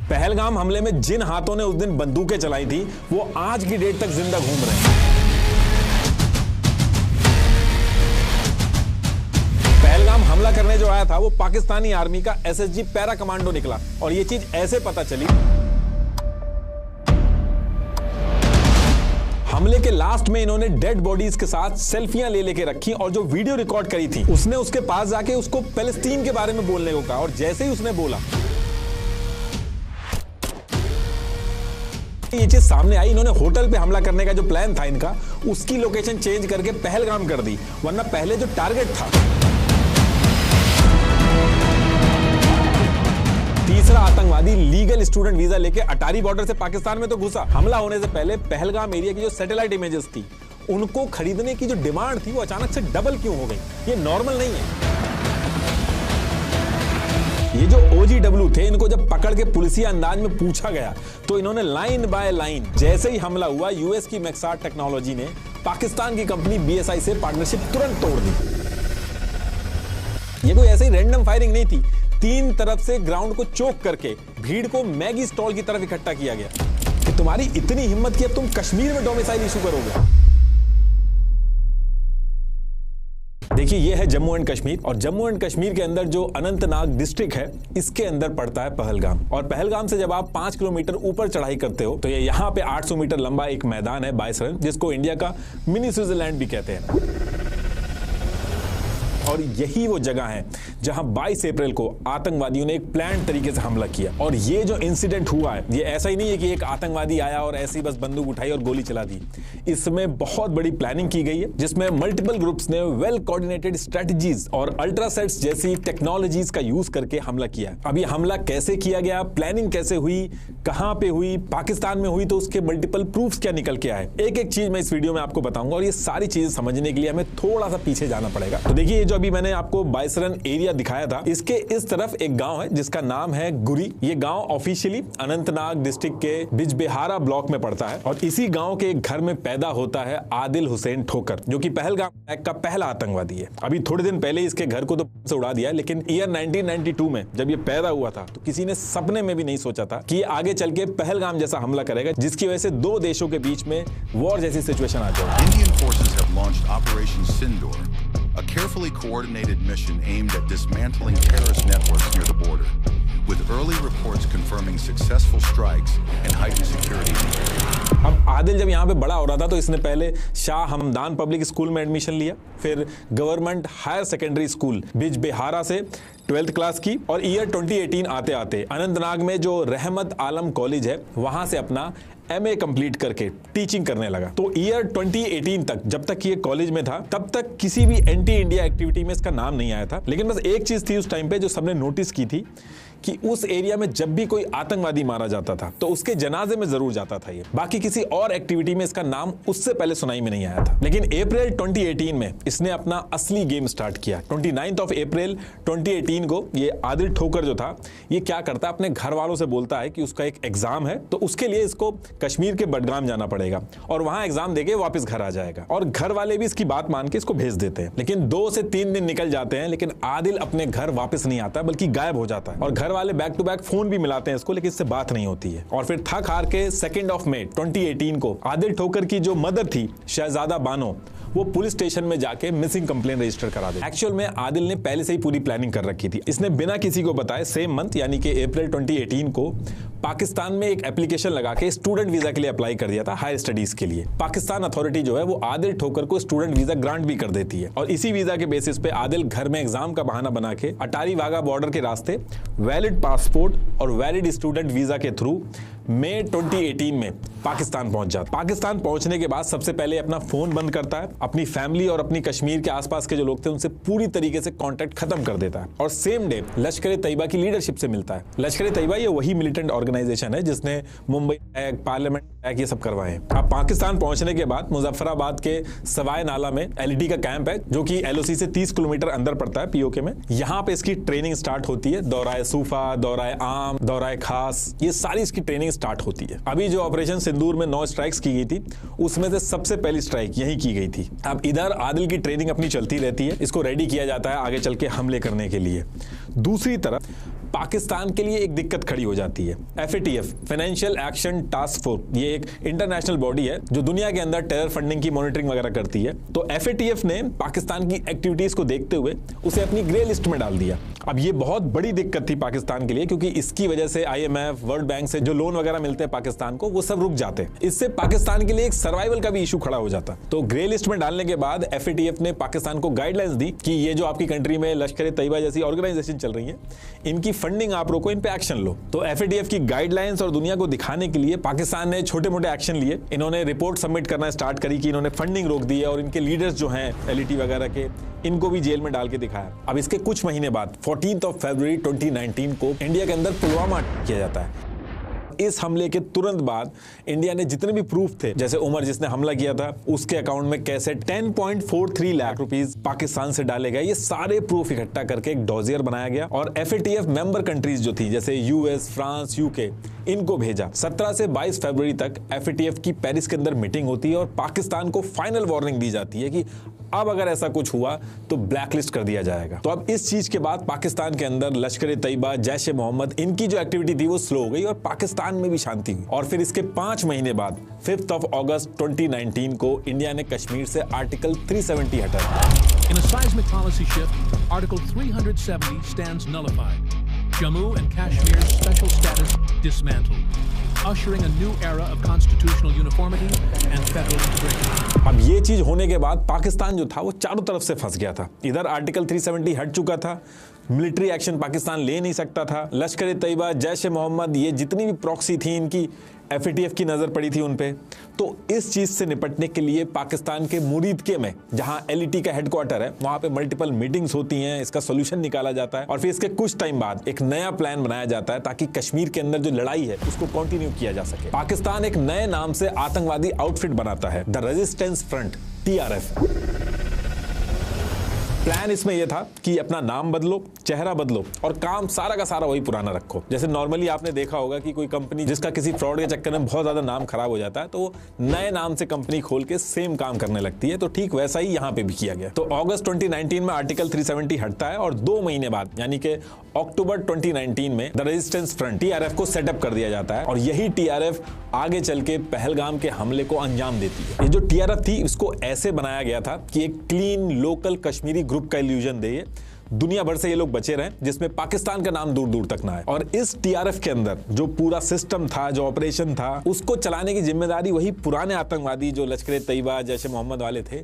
पहलगाम हमले में जिन हाथों ने उस दिन बंदूकें चलाई थी वो आज की डेट तक जिंदा घूम रहे हैं। पहलगाम हमला करने जो आया था वो पाकिस्तानी आर्मी का एसएसजी पैरा कमांडो निकला और ये चीज ऐसे पता चली, हमले के लास्ट में इन्होंने डेड बॉडीज के साथ सेल्फियां ले लेके रखी और जो वीडियो रिकॉर्ड करी थी उसने उसके पास जाके उसको पैलेस्टीन के बारे में बोलने को कहा और जैसे ही उसने बोला ये चीज सामने आई, इन्होंने होटल पे हमला करने का जो प्लान था इनका उसकी लोकेशन चेंज करके पहलगाम कर दी, वरना पहले जो टारगेट था। तीसरा आतंकवादी लीगल स्टूडेंट वीजा लेके अटारी बॉर्डर से पाकिस्तान में तो घुसा। हमला होने से पहले पहलगाम एरिया की जो सैटेलाइट इमेजेस थी उनको खरीदने की जो डिमांड थी वो अचानक से डबल क्यों हो गई, ये नॉर्मल नहीं है। ये जो OGW थे इनको जब पकड़ के पुलिसिया अंदाज में पूछा गया तो इन्होंने लाइन बाय लाइन, जैसे ही हमला हुआ यूएस की मैक्सार्ट टेक्नोलॉजी ने पाकिस्तान की कंपनी BSI से पार्टनरशिप तुरंत तोड़ दी। ये कोई ऐसे ही रैंडम फायरिंग नहीं थी, 3 तरफ से ग्राउंड को चोक करके भीड़ को मैगी स्टॉल की तरफ इकट्ठा किया गया कि तुम्हारी इतनी हिम्मत कि अब तुम कश्मीर में डोमिसाइल इशू करोगे। देखिए ये है जम्मू एंड कश्मीर और जम्मू एंड कश्मीर के अंदर जो अनंतनाग डिस्ट्रिक्ट है इसके अंदर पड़ता है पहलगाम। और पहलगाम से जब आप 5 किलोमीटर ऊपर चढ़ाई करते हो तो ये यहाँ पे 800 मीटर लंबा एक मैदान है बाइसरन, जिसको इंडिया का मिनी स्विट्जरलैंड भी कहते हैं। और यही वो जगह है जहां 22 अप्रैल को आतंकवादियों ने एक प्लान तरीके से हमला किया। और ये जो इंसिडेंट हुआ है ये ऐसा ही नहीं है कि एक आतंकवादी आया और ऐसे ही बस बंदूक उठाई और गोली चला दी। इसमें बहुत बड़ी प्लानिंग की गई है जिसमें मल्टीपल ग्रुप्स ने वेल कोऑर्डिनेटेड स्ट्रेटजीज और अल्ट्रासेट्स जैसी टेक्नोलॉजीज का यूज करके हमला किया है। अब ये हमला कैसे किया गया, प्लानिंग कैसे हुई, कहां पे हुई, पाकिस्तान में हुई तो उसके मल्टीपल प्रूफ्स क्या निकल के आए, एक एक चीज मैं इस वीडियो में आपको बताऊंगा। और ये सारी चीजें समझने के लिए हमें थोड़ा सा पीछे जाना पड़ेगा। तो देखिए जो अभी मैंने आपको बाइसरन एरिया दिखाया था इसके इस तरफ एक गांव है जिसका नाम है गुरी। ये गांव ऑफिशियली अनंतनाग डिस्ट्रिक्ट के बिजबेहारा ब्लॉक में पड़ता है और इसी गांव के एक घर में पैदा होता है आदिल हुसैन ठोकर, जो कि पहलगाम अटैक का पहला आतंकवादी है। अभी थोड़े दिन पहले इसके घर को तो से उड़ा दिया है, लेकिन ईयर 1992 में जब ये पैदा हुआ था तो किसी ने सपने में भी नहीं सोचा था कि ये आगे चल के पहलगाम जैसा हमला करेगा जिसकी वजह से 2 देशों के बीच में वॉर जैसी सिचुएशन आ जाएगी। Indian forces have launched Operation Sindoor, a carefully coordinated mission aimed at dismantling terrorist networks near the border, with early reports confirming successful strikes and heightened security in the area. अब आदिल जब यहाँ पे बड़ा हो रहा था तो इसने पहले शाह हमदान पब्लिक स्कूल में एडमिशन लिया, फिर government higher secondary school Bijbehara से 12th क्लास की और ईयर 2018 आते आते अनंतनाग में जो रहमत आलम कॉलेज है वहां से अपना MA कंप्लीट करके टीचिंग करने लगा। तो ईयर 2018 तक जब तक ये कॉलेज में था तब तक किसी भी एंटी इंडिया एक्टिविटी में इसका नाम नहीं आया था। लेकिन बस एक चीज थी उस टाइम पे जो सबने नोटिस की थी कि उस एरिया में जब भी कोई आतंकवादी मारा जाता था तो उसके जनाजे में जरूर जाता था ये, बाकी किसी और एक्टिविटी में इसका नाम उससे पहले सुनाई में नहीं आया था। लेकिन अप्रैल 2018 में इसने अपना असली गेम स्टार्ट किया। 29 अप्रैल 2018 को ये आदिल ठोकर जो था ये क्या करता है, अपने घर वालों से बोलता है कि उसका एक एग्जाम है तो उसके लिए इसको कश्मीर के बडगाम जाना पड़ेगा और वहां एग्जाम देके वापस घर आ जाएगा। और घर वाले भी इसकी बात मान के इसको भेज देते हैं। लेकिन 2 से 3 दिन निकल जाते हैं लेकिन आदिल अपने घर वापस नहीं आता बल्कि गायब हो जाता है। और घर वाले बैक टू बैक फोन भी मिलाते हैं इसको लेकिन इससे बात नहीं होती है। और फिर थक हार के 2 मई 2018 को आदिल ठोकर की जो मदर थी शहजादा बानो वो पुलिस स्टेशन में जाके मिसिंग कंप्लेंट रजिस्टर करा दी। एक्चुअल में आदिल ने पहले से ही पूरी प्लानिंग कर रखी थी। इसने बिना किसी को बताए सेम मंथ यानी कि अप्रैल 2018 को पाकिस्तान में एक एप्लीकेशन लगा के स्टूडेंट वीजा के लिए अप्लाई कर दिया था हायर स्टडीज के लिए। पाकिस्तान अथॉरिटी जो है वो आदिल ठोकर को स्टूडेंट वीजा ग्रांट भी कर देती है और इसी वीजा के बेसिस पे आदिल घर में एग्जाम का बहाना बना के अटारी वाघा बॉर्डर के रास्ते वैलिड पासपोर्ट और वैलिड स्टूडेंट वीजा के थ्रू मई 2018 में पाकिस्तान पहुंच जाता। पाकिस्तान पहुंचने के बाद सबसे पहले अपना फोन बंद करता है, अपनी फैमिली और अपनी कश्मीर के आसपास के जो लोग थे उनसे पूरी तरीके से कांटेक्ट खत्म कर देता है और सेम डे लश्कर तैयबा की लीडरशिप से मिलता है। लश्कर तैयबा ये वही मिलिटेंट ऑर्गेनाइजेशन है जिसने मुंबई अटैक, पार्लियामेंट अटैक ये सब करवाए हैं। अब पाकिस्तान पहुंचने के बाद मुजफ्फराबाद के सवाई नाला में LED का कैंप है जो कि LOC से 30 किलोमीटर अंदर पड़ता है POK में। यहाँ पे इसकी ट्रेनिंग स्टार्ट होती है, दौराए सूफा, दौराए आम, दौराए खास, ये सारी इसकी ट्रेनिंग स्टार्ट होती है। अभी जो ऑपरेशन सिंदूर में 9 स्ट्राइक्स की गई थी उसमें से सबसे पहली स्ट्राइक यही की गई थी। अब इधर आदिल की ट्रेनिंग अपनी चलती रहती है, इसको रेडी किया जाता है आगे चल के हमले करने के लिए। दूसरी तरफ पाकिस्तान के लिए एक दिक्कत खड़ी हो जाती है। FATF financial action task force, ये एक इंटरनेशनल बॉडी है जो दुनिया के अंदर टेरर फंडिंग की मॉनिटरिंग वगैरह करती है। तो FATF ने पाकिस्तान की एक्टिविटीज को देखते हुए उसे अपनी ग्रे लिस्ट में डाल दिया। अब ये बहुत बड़ी दिक्कत थी पाकिस्तान के लिए, क्योंकि इसकी वजह से IMF, वर्ल्ड बैंक से जो लोन वगैरह मिलते हैं पाकिस्तान को, वो सब रुक जाते। इससे पाकिस्तान के लिए एक सर्वाइवल का भी इशू खड़ा हो जाता। तो ग्रे लिस्ट में डालने के बाद FATF ने पाकिस्तान को गाइडलाइंस दी कि ये जो आपकी कंट्री में लश्कर तैयबा जैसी ऑर्गेनाइजेशन चल रही है, इनकी फंडिंग आप रोको, इन पे एक्शन लो। तो FATF की गाइडलाइंस और दुनिया को दिखाने के लिए पाकिस्तान ने छोटे मोटे एक्शन लिए। इन्होंने रिपोर्ट सबमिट करना स्टार्ट करी कि इन्होंने फंडिंग रोक दी है, और इनके लीडर्स जो हैं LET वगैरह के, इनको भी जेल में डाल के दिखाया। अब इसके कुछ महीने बाद 14 फरवरी 2019 को इंडिया के अंदर पुलवामा किया जाता है। इस हमले के तुरंत बाद इंडिया ने जितने भी प्रूफ थे, जैसे उमर जिसने हमला किया था उसके अकाउंट में कैसे 10.43 लाख रुपीस पाकिस्तान से डाले गए, ये सारे प्रूफ इकट्ठा करके एक डॉजियर बनाया गया और FATF मेंबर कंट्रीज जो थी जैसे US, फ्रांस, UK, इनको भेजा। 17 से 22 फरवरी तक FATF की पेरिस के अंदर मीटिंग होती है और पाकिस्तान को फाइनल वार्निंग दी जाती है कि अब अगर ऐसा कुछ हुआ तो ब्लैकलिस्ट कर दिया जाएगा। तो अब इस चीज के बाद पाकिस्तान के अंदर लश्कर तैयबा, जैश ए मोहम्मद, इनकी जो एक्टिविटी थी वो स्लो हो गई और पाकिस्तान में भी शांति हुई। और फिर इसके 5 महीने बाद 5 अगस्त 2019 को इंडिया ने कश्मीर से आर्टिकल 370 हटा दिया। In a seismic policy shift, Article 370 stands nullified. Jammu and Kashmir's special status dismantled, ushering a new era of constitutional uniformity and federal integration. अब ये चीज होने के बाद पाकिस्तान जो था वो चारों तरफ से फंस गया था। इधर आर्टिकल 370 हट चुका था, मिलिट्री एक्शन पाकिस्तान ले नहीं सकता था, लश्कर तैयबा, जैश ए मोहम्मद, ये जितनी भी प्रॉक्सी थी इनकी FATF की नजर पड़ी थी उन पे। तो इस चीज से निपटने के लिए पाकिस्तान के मुरीदके में, जहां LET का हेडक्वार्टर है, वहां पे मल्टीपल मीटिंग्स होती हैं, इसका सोल्यूशन निकाला जाता है और फिर इसके कुछ टाइम बाद एक नया प्लान बनाया जाता है ताकि कश्मीर के अंदर जो लड़ाई है उसको कंटिन्यू किया जा सके। पाकिस्तान एक नए नाम से आतंकवादी आउटफिट बनाता है, the resistance front, TRF। Plan इसमें यह था कि अपना नाम बदलो, चेहरा बदलो और काम सारा का सारा वही पुराना रखो। जैसे नॉर्मली आपने देखा होगा कि कोई कंपनी जिसका किसी फ्रॉड के चक्कर में बहुत ज्यादा नाम खराब हो जाता है तो वो नए नाम से कंपनी खोल के सेम काम करने लगती है। तो ठीक वैसा ही यहां पे भी किया गया। तो अगस्त 2019 में आर्टिकल 370 हटता है और 2 महीने बाद यानी कि अक्टूबर 2019 में द रेजिस्टेंस फ्रंट, TRF को सेटअप कर दिया जाता है और यही TRF आगे चल के पहलगाम के हमले को अंजाम देती है। ये जो TRF थी इसको ऐसे बनाया गया था कि एक क्लीन लोकल कश्मीरी ग्रुप का इल्यूजन दे, दुनिया भर से ये लोग बचे रहे जिसमें पाकिस्तान का नाम दूर दूर तक ना आए। और इस TRF के अंदर जो पूरा सिस्टम था, जो ऑपरेशन था, उसको चलाने की जिम्मेदारी वही पुराने आतंकवादी जो लश्कर तैयबा, जैश ए मोहम्मद वाले थे,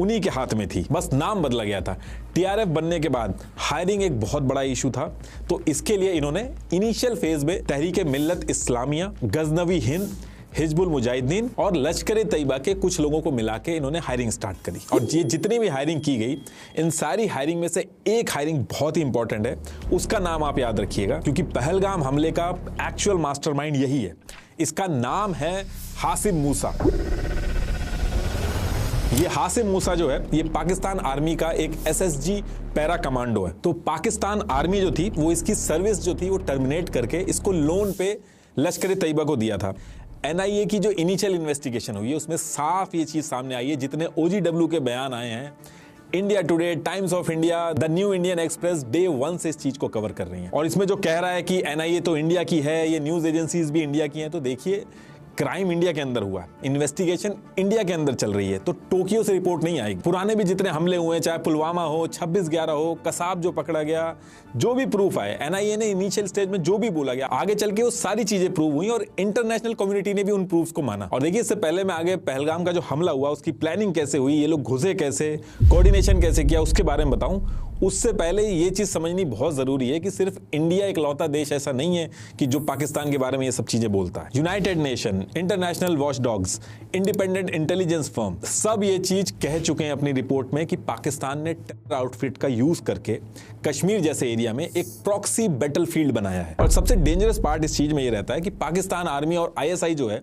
उन्हीं के हाथ में थी। बस नाम बदला गया था। TRF बनने के बाद हायरिंग एक बहुत बड़ा इशू था। तो इसके लिए इन्होंने इनिशियल फेज में तहरीक मिल्लत इस्लामिया, गजनवी हिंद, हिजबुल मुजाहिदीन और लश्कर तैयबा के कुछ लोगों को मिला के इन्होंने हायरिंग स्टार्ट करी। और ये जितनी भी हायरिंग की गई, इन सारी हायरिंग में से एक हायरिंग बहुत ही इंपॉर्टेंट है, उसका नाम आप याद रखिएगा क्योंकि पहलगाम हमले का एक्चुअल मास्टरमाइंड यही है। इसका नाम है हासिम मूसा। ये हासिम मूसा जो है ये पाकिस्तान आर्मी का एक SSG पैरा कमांडो है। तो पाकिस्तान आर्मी जो थी वो इसकी सर्विस जो थी वो टर्मिनेट करके इसको लोन पे लश्कर तैयबा को दिया था। NIA की जो इनिशियल इन्वेस्टिगेशन हुई है उसमें साफ ये चीज सामने आई है, जितने OGW के बयान आए हैं, India today, times of India, the new Indian express day 1 से इस चीज को कवर कर रही हैं। और इसमें जो कह रहा है कि NIA तो इंडिया की है, ये न्यूज एजेंसीज भी इंडिया की हैं, तो देखिए क्राइम इंडिया के अंदर हुआ, इन्वेस्टिगेशन इंडिया के अंदर चल रही है, तो टोक्यो से रिपोर्ट नहीं आएगी। पुराने भी जितने हमले हुए, चाहे पुलवामा हो, 26/11 हो, कसाब जो पकड़ा गया, जो भी प्रूफ आए, NIA ने इनिशियल स्टेज में जो भी बोला गया, आगे चल के वो सारी चीजें प्रूव हुई और इंटरनेशनल कम्युनिटी ने भी उन प्रूफ्स को माना। और देखिए इससे पहले मैं आगे पहलगाम का जो हमला हुआ उसकी प्लानिंग कैसे हुई, ये लोग घुसे कैसे, कोऑर्डिनेशन कैसे किया, उसके बारे में बताऊं। उससे पहले ये चीज समझनी बहुत जरूरी है कि सिर्फ इंडिया एक लौता देश ऐसा नहीं है कि जो पाकिस्तान के बारे में ये सब चीजें बोलता है। United nation, international watchdogs, independent intelligence firm, सब ये चीज कह चुके हैं अपनी रिपोर्ट में कि पाकिस्तान ने टेरर आउटफिट का यूज करके कश्मीर जैसे एरिया में एक प्रॉक्सी बैटलफील्ड बनाया है। और सबसे डेंजरस पार्ट इस चीज में ये रहता है कि पाकिस्तान आर्मी और ISI जो है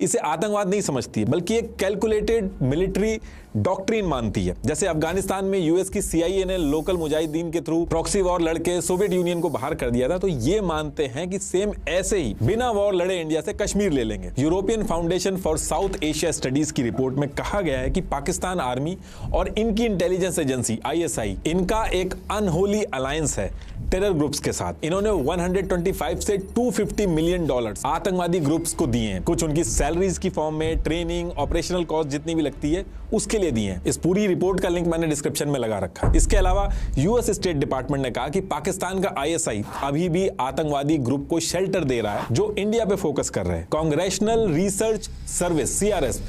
इसे आतंकवाद नहीं समझती है, बल्कि एक कैलकुलेटेड मिलिट्री डॉक्ट्रिन मानती है। जैसे अफगानिस्तान में US की CIA ने लोकल मुजाहिदीन के थ्रू प्रॉक्सी वॉर लड़के सोवियत यूनियन को बाहर कर दिया था, तो ये मानते हैं कि सेम ऐसे ही बिना वॉर लड़े इंडिया से कश्मीर ले लेंगे। European foundation for south Asia studies की रिपोर्ट में कहा गया है कि पाकिस्तान आर्मी और इनकी इंटेलिजेंस एजेंसी ISI, इनका एक अनहोली अलायंस है टेरर ग्रुप्स के साथ। इन्होंने 125 से 250 मिलियन डॉलर्स आतंकवादी ग्रुप्स को दिए हैं। कुछ उनकी सैलरीज की फॉर्म में, ट्रेनिंग, ऑपरेशनल कॉस्ट जितनी भी लगती है उसके लिए दिए हैं। इस पूरी रिपोर्ट का लिंक मैंने डिस्क्रिप्शन में लगा रखा है। इसके अलावा यूएस स्टेट डिपार्टमेंट ने कहा कि पाकिस्तान का आईएसआई अभी भी आतंकवादी ग्रुप को शेल्टर दे रहा है जो इंडिया पे फोकस कर रहे हैं। कांग्रेशनल रिसर्च सर्विस CRS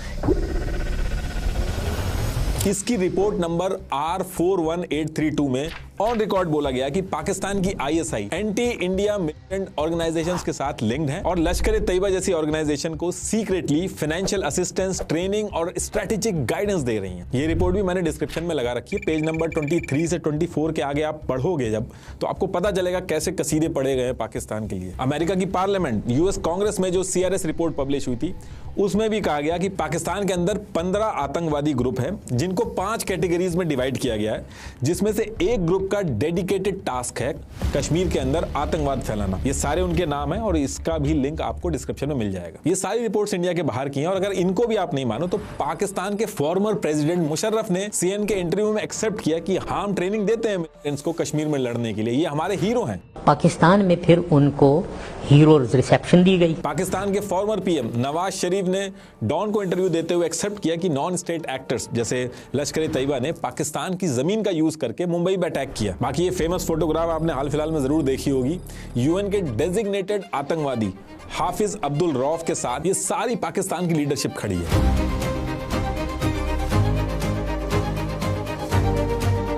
इसकी रिपोर्ट नंबर R41832 में ऑन रिकॉर्ड बोला गया कि पाकिस्तान की ISI anti India militant organisations के साथ लिंक्ड है और लश्कर तैयबा जैसी ऑर्गेनाइजेशन को सीक्रेटली फाइनेंशियल असिस्टेंस, ट्रेनिंग और स्ट्रेटेजिक गाइडेंस दे रही हैं। ये रिपोर्ट भी मैंने डिस्क्रिप्शन में लगा रखी है। पेज नंबर 23 से 24 के आगे आप पढ़ोगे जब, तो आपको पता चलेगा कैसे कसीदे पड़े गए पाकिस्तान के लिए। अमेरिका की पार्लियामेंट, यूएस कांग्रेस में जो CRS रिपोर्ट पब्लिश हुई थी उसमें भी कहा गया कि पाकिस्तान के अंदर 15 आतंकवादी ग्रुप हैं जिनको 5 कैटेगरीज में डिवाइड किया गया है, जिसमें से एक ग्रुप का डेडिकेटेड टास्क है कश्मीर के अंदर आतंकवाद फैलाना। ये सारे उनके नाम है और इसका भी लिंक आपको डिस्क्रिप्शन में मिल जाएगा। ये सारी रिपोर्ट्स इंडिया के बाहर की हैं और अगर इनको भी आप नहीं मानो तो पाकिस्तान के फॉर्मर प्रेसिडेंट मुशर्रफ ने CNN के इंटरव्यू में एक्सेप्ट किया कि हम ट्रेनिंग देते हैं मिलिटेंट्स को कश्मीर में लड़ने के लिए, ये हमारे हीरो हैं। पाकिस्तान में फिर उनको हीरो रिसेप्शन दी गई। पाकिस्तान के फॉर्मर PM नवाज शरीफ ने डॉन को इंटरव्यू देते हुए एक्सेप्ट किया कि नॉन स्टेट एक्टर्स जैसे लश्कर तैयबा ने पाकिस्तान की जमीन का यूज करके मुंबई में अटैक किया। बाकी ये फेमस फोटोग्राफ आपने हाल फिलहाल में जरूर देखी होगी, UN के डेजिग्नेटेड आतंकवादी हाफिज अब्दुल रऊफ के साथ ये सारी पाकिस्तान की लीडरशिप खड़ी है।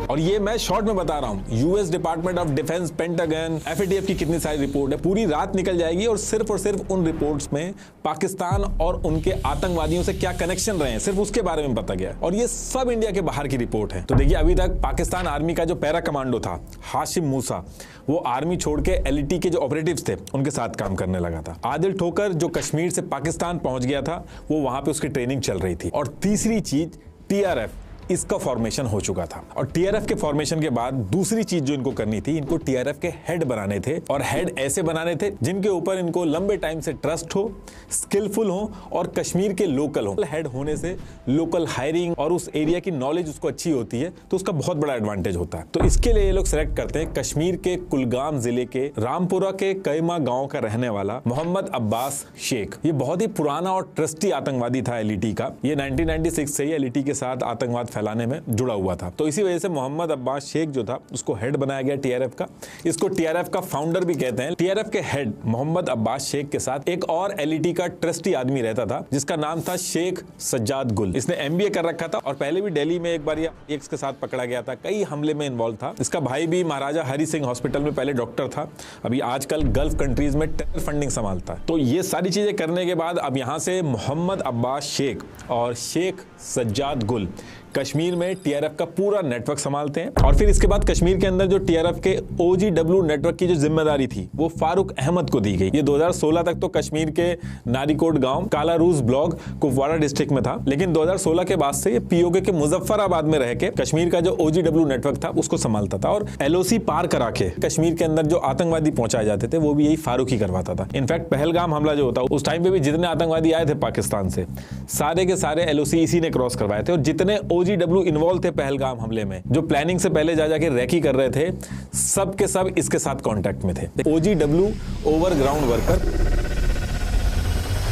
और ये मैं शॉर्ट में बता रहा हूं, US department of defence, pentagon, FATF की कितनी सारी रिपोर्ट है, पूरी रात निकल जाएगी और सिर्फ उन रिपोर्ट्स में पाकिस्तान और उनके आतंकवादियों से क्या कनेक्शन रहे हैं सिर्फ उसके बारे में पता गया और ये सब इंडिया के बाहर की रिपोर्ट है। तो देखिए, अभी तक पाकिस्तान आर्मी का जो पैरा कमांडो था हाशिम मूसा, वो आर्मी छोड़ के LET के जो ऑपरेटिव्स थे उनके साथ काम करने लगा था। आदिल ठोकर जो कश्मीर से पाकिस्तान पहुंच गया था, वो वहां पे उसकी ट्रेनिंग चल रही थी। और तीसरी चीज TRF, इसका फॉर्मेशन हो चुका था। और TRF के फॉर्मेशन के बाद दूसरी चीज जो इनको करनी थी, इनको TRF के हेड बनाने थे और हेड ऐसे बनाने थे जिनके ऊपर इनको लंबे टाइम से ट्रस्ट हो, स्किलफुल हो और कश्मीर के लोकल हो। हेड होने से लोकल हायरिंग और उस एरिया की नॉलेज उसको अच्छी होती है, तो उसका बहुत बड़ा एडवांटेज होता है। तो इसके लिए ये लोग सेलेक्ट करते हैं कश्मीर के कुलगाम जिले के रामपुरा के कैमा गांव का रहने वाला मोहम्मद अब्बास शेख। ये बहुत ही पुराना और ट्रस्टी आतंकवादी था LET का। ये 1996 से ही LET के साथ आतंकवाद फैलाने में जुड़ा हुआ था। तो इसी वजह से मोहम्मद अब्बास शेख जो था उसको हेड बनाया गया TRF का। इसको TRF का फाउंडर भी कहते हैं। TRF के हेड मोहम्मद अब्बास शेख के साथ एक और LET का ट्रस्टी आदमी रहता था जिसका नाम था शेख सज्जाद गुल। इसने MBA कर रखा था और पहले भी दिल्ली में एक बार एक्स के साथ पकड़ा गया था, कई हमले में इन्वॉल्व था। इसका भाई भी महाराजा हरि सिंह हॉस्पिटल में पहले डॉक्टर था, अभी आजकल गल्फ कंट्रीज में टेरर फंडिंग संभालता है। तो ये सारी चीजें करने के बाद अब यहां से मोहम्मद अब्बास शेख और शेख सज्जाद गुल कश्मीर में TRF का पूरा नेटवर्क संभालते हैं। और फिर इसके बाद कश्मीर के अंदर जो TRF के OGW नेटवर्क की जो जिम्मेदारी थी वो फारूक अहमद को दी गई। ये 2016 तक तो कश्मीर के नारीकोट गांव, कालारूस ब्लॉक, कुपवाड़ा डिस्ट्रिक्ट में था, लेकिन 2016 के बाद से ये POK के मुजफ्फराबाद में रह के कश्मीर का जो OGW नेटवर्क था उसको संभालता था। और LOC पार करा के कश्मीर के अंदर जो आतंकवादी पहुंचाए जाते थे वो भी यही फारूक ही करवाता था। इनफैक्ट पहलगाम हमला जो होता उस टाइम पे भी जितने आतंकवादी आए थे पाकिस्तान से, सारे के सारे LOC इसी ने क्रॉस करवाए थे। और जितने OGW इन्वॉल्व थे पहलगाम हमले में, जो प्लानिंग से पहले जा जाके रैकी कर रहे थे, सब के सब इसके साथ कांटेक्ट में थे। OGW overground worker.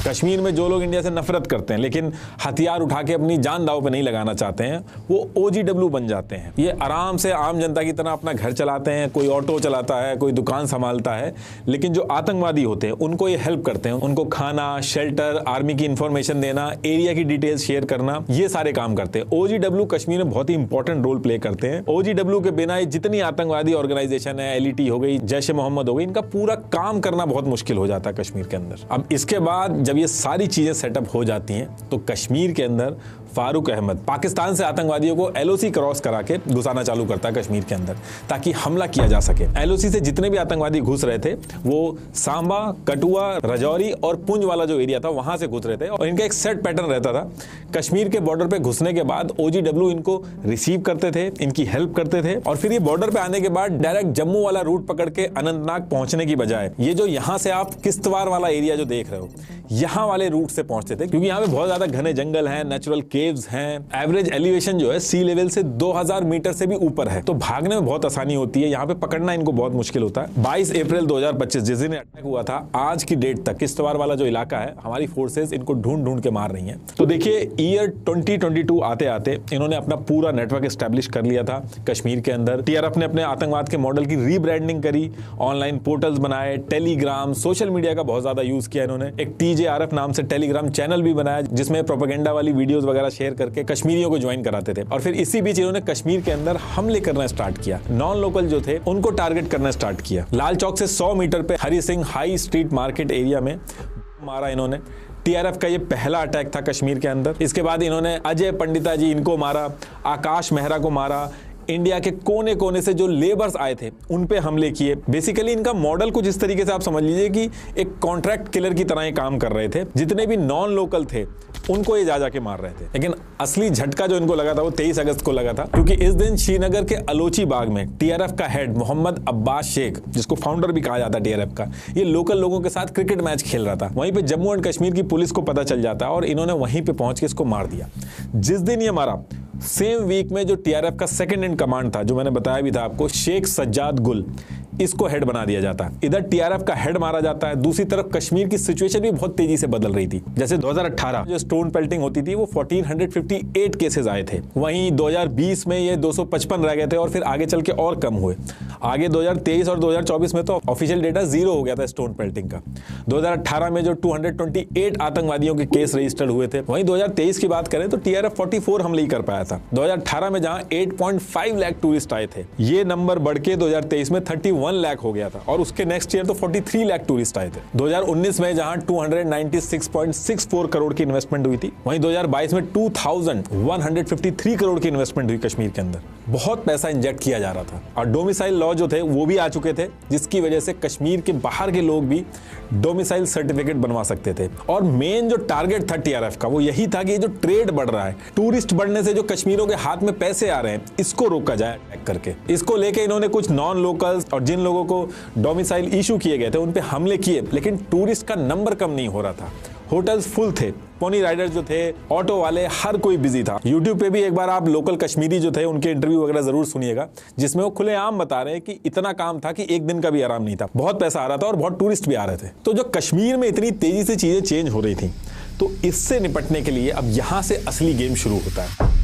कश्मीर में जो लोग इंडिया से नफरत करते हैं लेकिन हथियार उठा के अपनी जान दांव पे नहीं लगाना चाहते हैं, वो OGW बन जाते हैं। ये आराम से आम जनता की तरह अपना घर चलाते हैं, कोई ऑटो चलाता है, कोई दुकान संभालता है, लेकिन जो आतंकवादी होते हैं उनको ये हेल्प करते हैं, उनको खाना, शेल्टर, आर्मी की इंफॉर्मेशन देना, एरिया की डिटेल्स शेयर करना, ये सारे काम करते हैं। OGW कश्मीर में बहुत ही इंपॉर्टेंट रोल प्ले करते हैं। OGW के बिना जितनी आतंकवादी ऑर्गेनाइजेशन है, LET हो गई, जैश ए मोहम्मद हो गई, इनका पूरा काम करना बहुत मुश्किल हो जाता है कश्मीर के अंदर। अब इसके बाद जब ये सारी चीजें सेटअप हो जाती हैं तो कश्मीर के अंदर फारूक अहमद पाकिस्तान से आतंकवादियों को LOC क्रॉस करा के घुसाना चालू करता है कश्मीर के अंदर, ताकि हमला किया जा सके। LOC से जितने भी आतंकवादी घुस रहे थे वो सांबा, कठुआ, राजौरी और पुंछ वाला जो एरिया था वहां से घुस रहे थे और इनका एक सेट पैटर्न रहता था। कश्मीर के बॉर्डर पे घुसने के बाद OGW इनको रिसीव करते थे, इनकी हेल्प करते थे और फिर ये बॉर्डर पे आने के बाद डायरेक्ट जम्मू वाला रूट पकड़ के अनंतनाग पहुंचने की बजाय ये जो यहां से आप किश्तवाड़ वाला एरिया जो देख रहे हो, यहां वाले रूट से पहुंचते थे, क्योंकि यहां पे बहुत ज्यादा घने जंगल हैं, नेचुरल केव्स हैं। एवरेज एलिवेशन जो है सी लेवल से 2000 मीटर से भी ऊपर है, तो भागने में बहुत आसानी होती है। यहाँ पे पकड़ना इनको बहुत मुश्किल होता है। 22 अप्रैल 2025 जिस दिन अटैक हुआ था, आज की डेट तक किश्तवाड़ वाला जो इलाका है, हमारी फोर्सेज इनको ढूंढ ढूंढ के मार रही हैं। तो देखिए, ईयर 2022 आते आते इन्होंने अपना पूरा नेटवर्क एस्टेब्लिश कर लिया था कश्मीर के अंदर। टीआरएफ ने अपने आतंकवाद के मॉडल की रीब्रांडिंग करी, ऑनलाइन पोर्टल्स बनाए, टेलीग्राम, सोशल मीडिया का बहुत ज्यादा यूज किया इन्होंने। एक TJRF नाम से टेलीग्राम चैनल भी बनाया जिसमें प्रोपेगेंडा वाली वीडियोस वगैरह शेयर करके कश्मीरियों को ज्वाइन कराते थे। और फिर इसी बीच इन्होंने कश्मीर के अंदर हमले करना स्टार्ट किया। नॉन लोकल जो थे उनको टारगेट करना स्टार्ट किया। लाल चौक से 100 मीटर पे Hari Singh high street market area में मारा इन्होंने। टीआरएफ का ये पहला अटैक था कश्मीर के अंदर। इसके बाद इन्होंने अजय पंडिता जी इनको मारा, आकाश मेहरा को मारा। इंडिया के कोने कोने से जो लेबर्स आए थे उन पे हमले किए। बेसिकली इनका मॉडल कुछ इस तरीके से आप समझ लीजिए कि एक कॉन्ट्रैक्ट किलर की तरह ये काम कर रहे थे। जितने भी नॉन लोकल थे उनको ये जा के मार रहे थे। लेकिन असली झटका जो इनको लगा था वो 23 अगस्त को लगा था, क्योंकि इस दिन श्रीनगर के अलोची बाग में टीआरएफ का हेड मोहम्मद अब्बास शेख, जिसको फाउंडर भी कहा जाता है टीआरएफ का, ये लोकल लोगों के साथ क्रिकेट मैच खेल रहा था। वहीं पे जम्मू एंड कश्मीर की पुलिस को पता चल जाता और इन्होंने वहीं पे पहुंच के इसको मार दिया। जिस दिन ये मारा, सेम वीक में जो टीआरएफ का सेकंड इन कमांड था, जो मैंने बताया भी था आपको, शेख सज्जाद गुल, इसको हेड बना दिया जाता है। इधर टीआरएफ का हेड मारा जाता है, दूसरी तरफ कश्मीर की सिचुएशन भी बहुत तेजी से बदल रही थी। जैसे 2018 जो स्टोन पेल्टिंग होती थी वो 1458 केसेस आए थे, वहीं 2020 में ये 255 रह गए थे और फिर आगे चल के और कम हुए। आगे 2023 और 2024 में तो ऑफिशियल डेटा 0 हो गया था स्टोन पेल्टिंग का। 2018 में जो 228 आतंकवादियों के केस रजिस्टर्ड हुए थे, वहीं 2023 की बात करें तो टीआरएफ 44 हमले ही कर पाया था। 2018 में जहां 8.5 लाख टूरिस्ट आए थे, ये नंबर बढ़ के 2023 में 31 लाख हो गया था और उसके नेक्स्ट ईयर तो 43 लाख टूरिस्ट आए थे। 2019 में जहां 296.64 करोड़ की इन्वेस्टमेंट हुई थी, वहीं 2022 में 2153 करोड़ की इन्वेस्टमेंट हुई कश्मीर के अंदर। बहुत पैसा इंजेक्ट किया जा रहा था और डोमिसाइल लॉ जो थे वो भी आ चुके थे, जिसकी वजह से कश्मीर के बाहर के लोग भी डोमिसाइल सर्टिफिकेट बनवा सकते थे। और मेन जो टारगेट था टीआरएफ का वो यही था कि ये जो ट्रेड बढ़ रहा है, टूरिस्ट बढ़ने से जो कश्मीरियों के हाथ में पैसे आ रहे हैं, इसको रोका जाए अटैक करके। इसको लेके इन्होंने कुछ नॉन लोकल्स और जिन लोगों को डोमिसाइल इशू किए गए थे उन पे हमले किए, लेकिन टूरिस्ट का नंबर कम नहीं हो रहा था। होटल्स फुल थे, पोनी राइडर्स जो थे, ऑटो वाले, हर कोई बिजी था। यूट्यूब पे भी एक बार आप लोकल कश्मीरी जो थे उनके इंटरव्यू वगैरह जरूर सुनिएगा, जिसमें वो खुलेआम बता रहे हैं कि इतना काम था कि एक दिन का भी आराम नहीं था, बहुत पैसा आ रहा था और बहुत टूरिस्ट भी आ रहे थे। तो जो कश्मीर में इतनी तेजी से चीजें चेंज हो रही थी, तो इससे निपटने के लिए अब यहां से असली गेम शुरू होता है।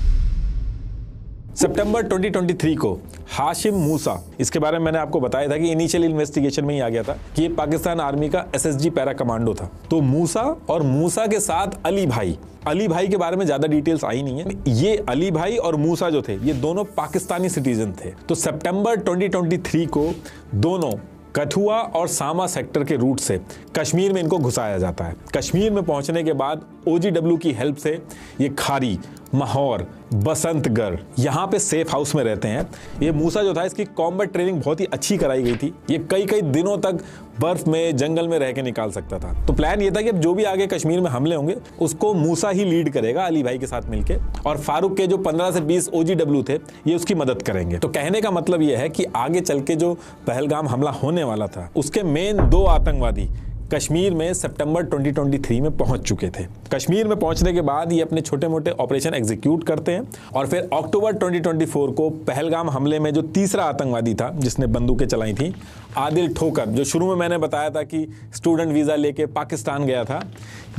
सितंबर 2023 को हाशिम मूसा, इसके बारे में मैंने आपको बताया था कि इनिशियल इन्वेस्टिगेशन में ही आ गया था कि ये पाकिस्तान आर्मी का SSG पैरा कमांडो था। तो मूसा और मूसा के साथ अली भाई के बारे में ज्यादा डिटेल्स आई नहीं है। ये अली भाई और मूसा जो थे ये दोनों पाकिस्तानी सिटीजन थे। तो सितंबर 2023 को दोनों कठुआ और सामा सेक्टर के रूट से कश्मीर में इनको घुसाया जाता है। कश्मीर में पहुंचने के बाद OGW की हेल्प से ये खारी, माहौर, बसंतगढ़ यहाँ पे सेफ हाउस में रहते हैं। ये मूसा जो था, इसकी कॉम्बैट ट्रेनिंग बहुत ही अच्छी कराई गई थी। ये कई दिनों तक बर्फ में, जंगल में रह के निकाल सकता था। तो प्लान ये था कि अब जो भी आगे कश्मीर में हमले होंगे उसको मूसा ही लीड करेगा अली भाई के साथ मिलके, और फारूक के जो 15 से 20 OGW थे ये उसकी मदद करेंगे। तो कहने का मतलब ये है कि आगे चल के जो पहलगाम हमला होने वाला था उसके मेन 2 आतंकवादी कश्मीर में सितंबर 2023 में पहुंच चुके थे। कश्मीर में पहुंचने के बाद ये अपने छोटे मोटे ऑपरेशन एग्जीक्यूट करते हैं और फिर अक्टूबर 2024 को पहलगाम हमले में जो तीसरा आतंकवादी था जिसने बंदूकें चलाई थी, आदिल ठोकर, जो शुरू में मैंने बताया था कि स्टूडेंट वीजा लेके पाकिस्तान गया था,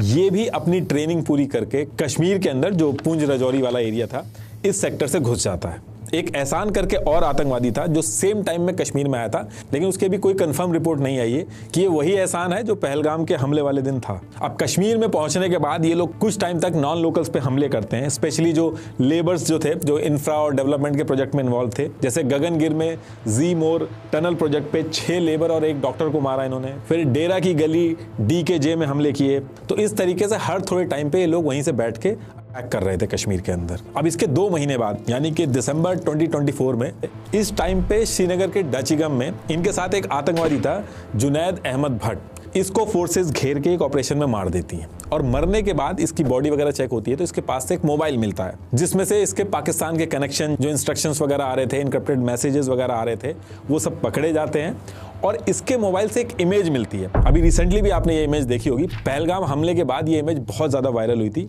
ये भी अपनी ट्रेनिंग पूरी करके कश्मीर के अंदर जो पुंछ राजौरी वाला एरिया था इस सेक्टर से घुस जाता है। एक एहसान करके और आतंकवादी था जो सेम टाइम में कश्मीर में आया था, लेकिन उसके भी कोई कंफर्म रिपोर्ट नहीं आई है कि ये वही एहसान है जो पहलगाम के हमले वाले दिन था। अब कश्मीर में पहुंचने के बाद ये लोग कुछ टाइम तक नॉन लोकल्स पे हमले करते हैं, स्पेशली जो लेबर्स जो थे, जो इंफ्रा और डेवलपमेंट के प्रोजेक्ट में इन्वॉल्व थे। जैसे गगनगिर में जी मोर टनल प्रोजेक्ट पे 6 लेबर और 1 डॉक्टर को मारा इन्होंने। फिर डेरा की गली DKJ में हमले किए। तो इस तरीके से हर थोड़े टाइम पे ये लोग वहीं से बैठ के अटैक कर रहे थे कश्मीर के अंदर। अब इसके 2 महीने बाद यानी कि दिसंबर 2024 में इस टाइम पे श्रीनगर के डचीगम में इनके साथ एक आतंकवादी था जुनैद अहमद भट्ट। इसको फोर्सेस घेर के एक ऑपरेशन में मार देती हैं और मरने के बाद इसकी बॉडी वगैरह चेक होती है तो इसके पास से एक मोबाइल मिलता है जिसमें से इसके पाकिस्तान के कनेक्शन, जो इंस्ट्रक्शंस वगैरह आ रहे थे, इनक्रिप्टेड मैसेजेस वगैरह आ रहे थे, वो सब पकड़े जाते हैं और इसके मोबाइल से एक इमेज मिलती है। अभी रिसेंटली भी आपने ये इमेज देखी होगी, पहलगाम हमले के बाद ये इमेज बहुत ज़्यादा वायरल हुई थी।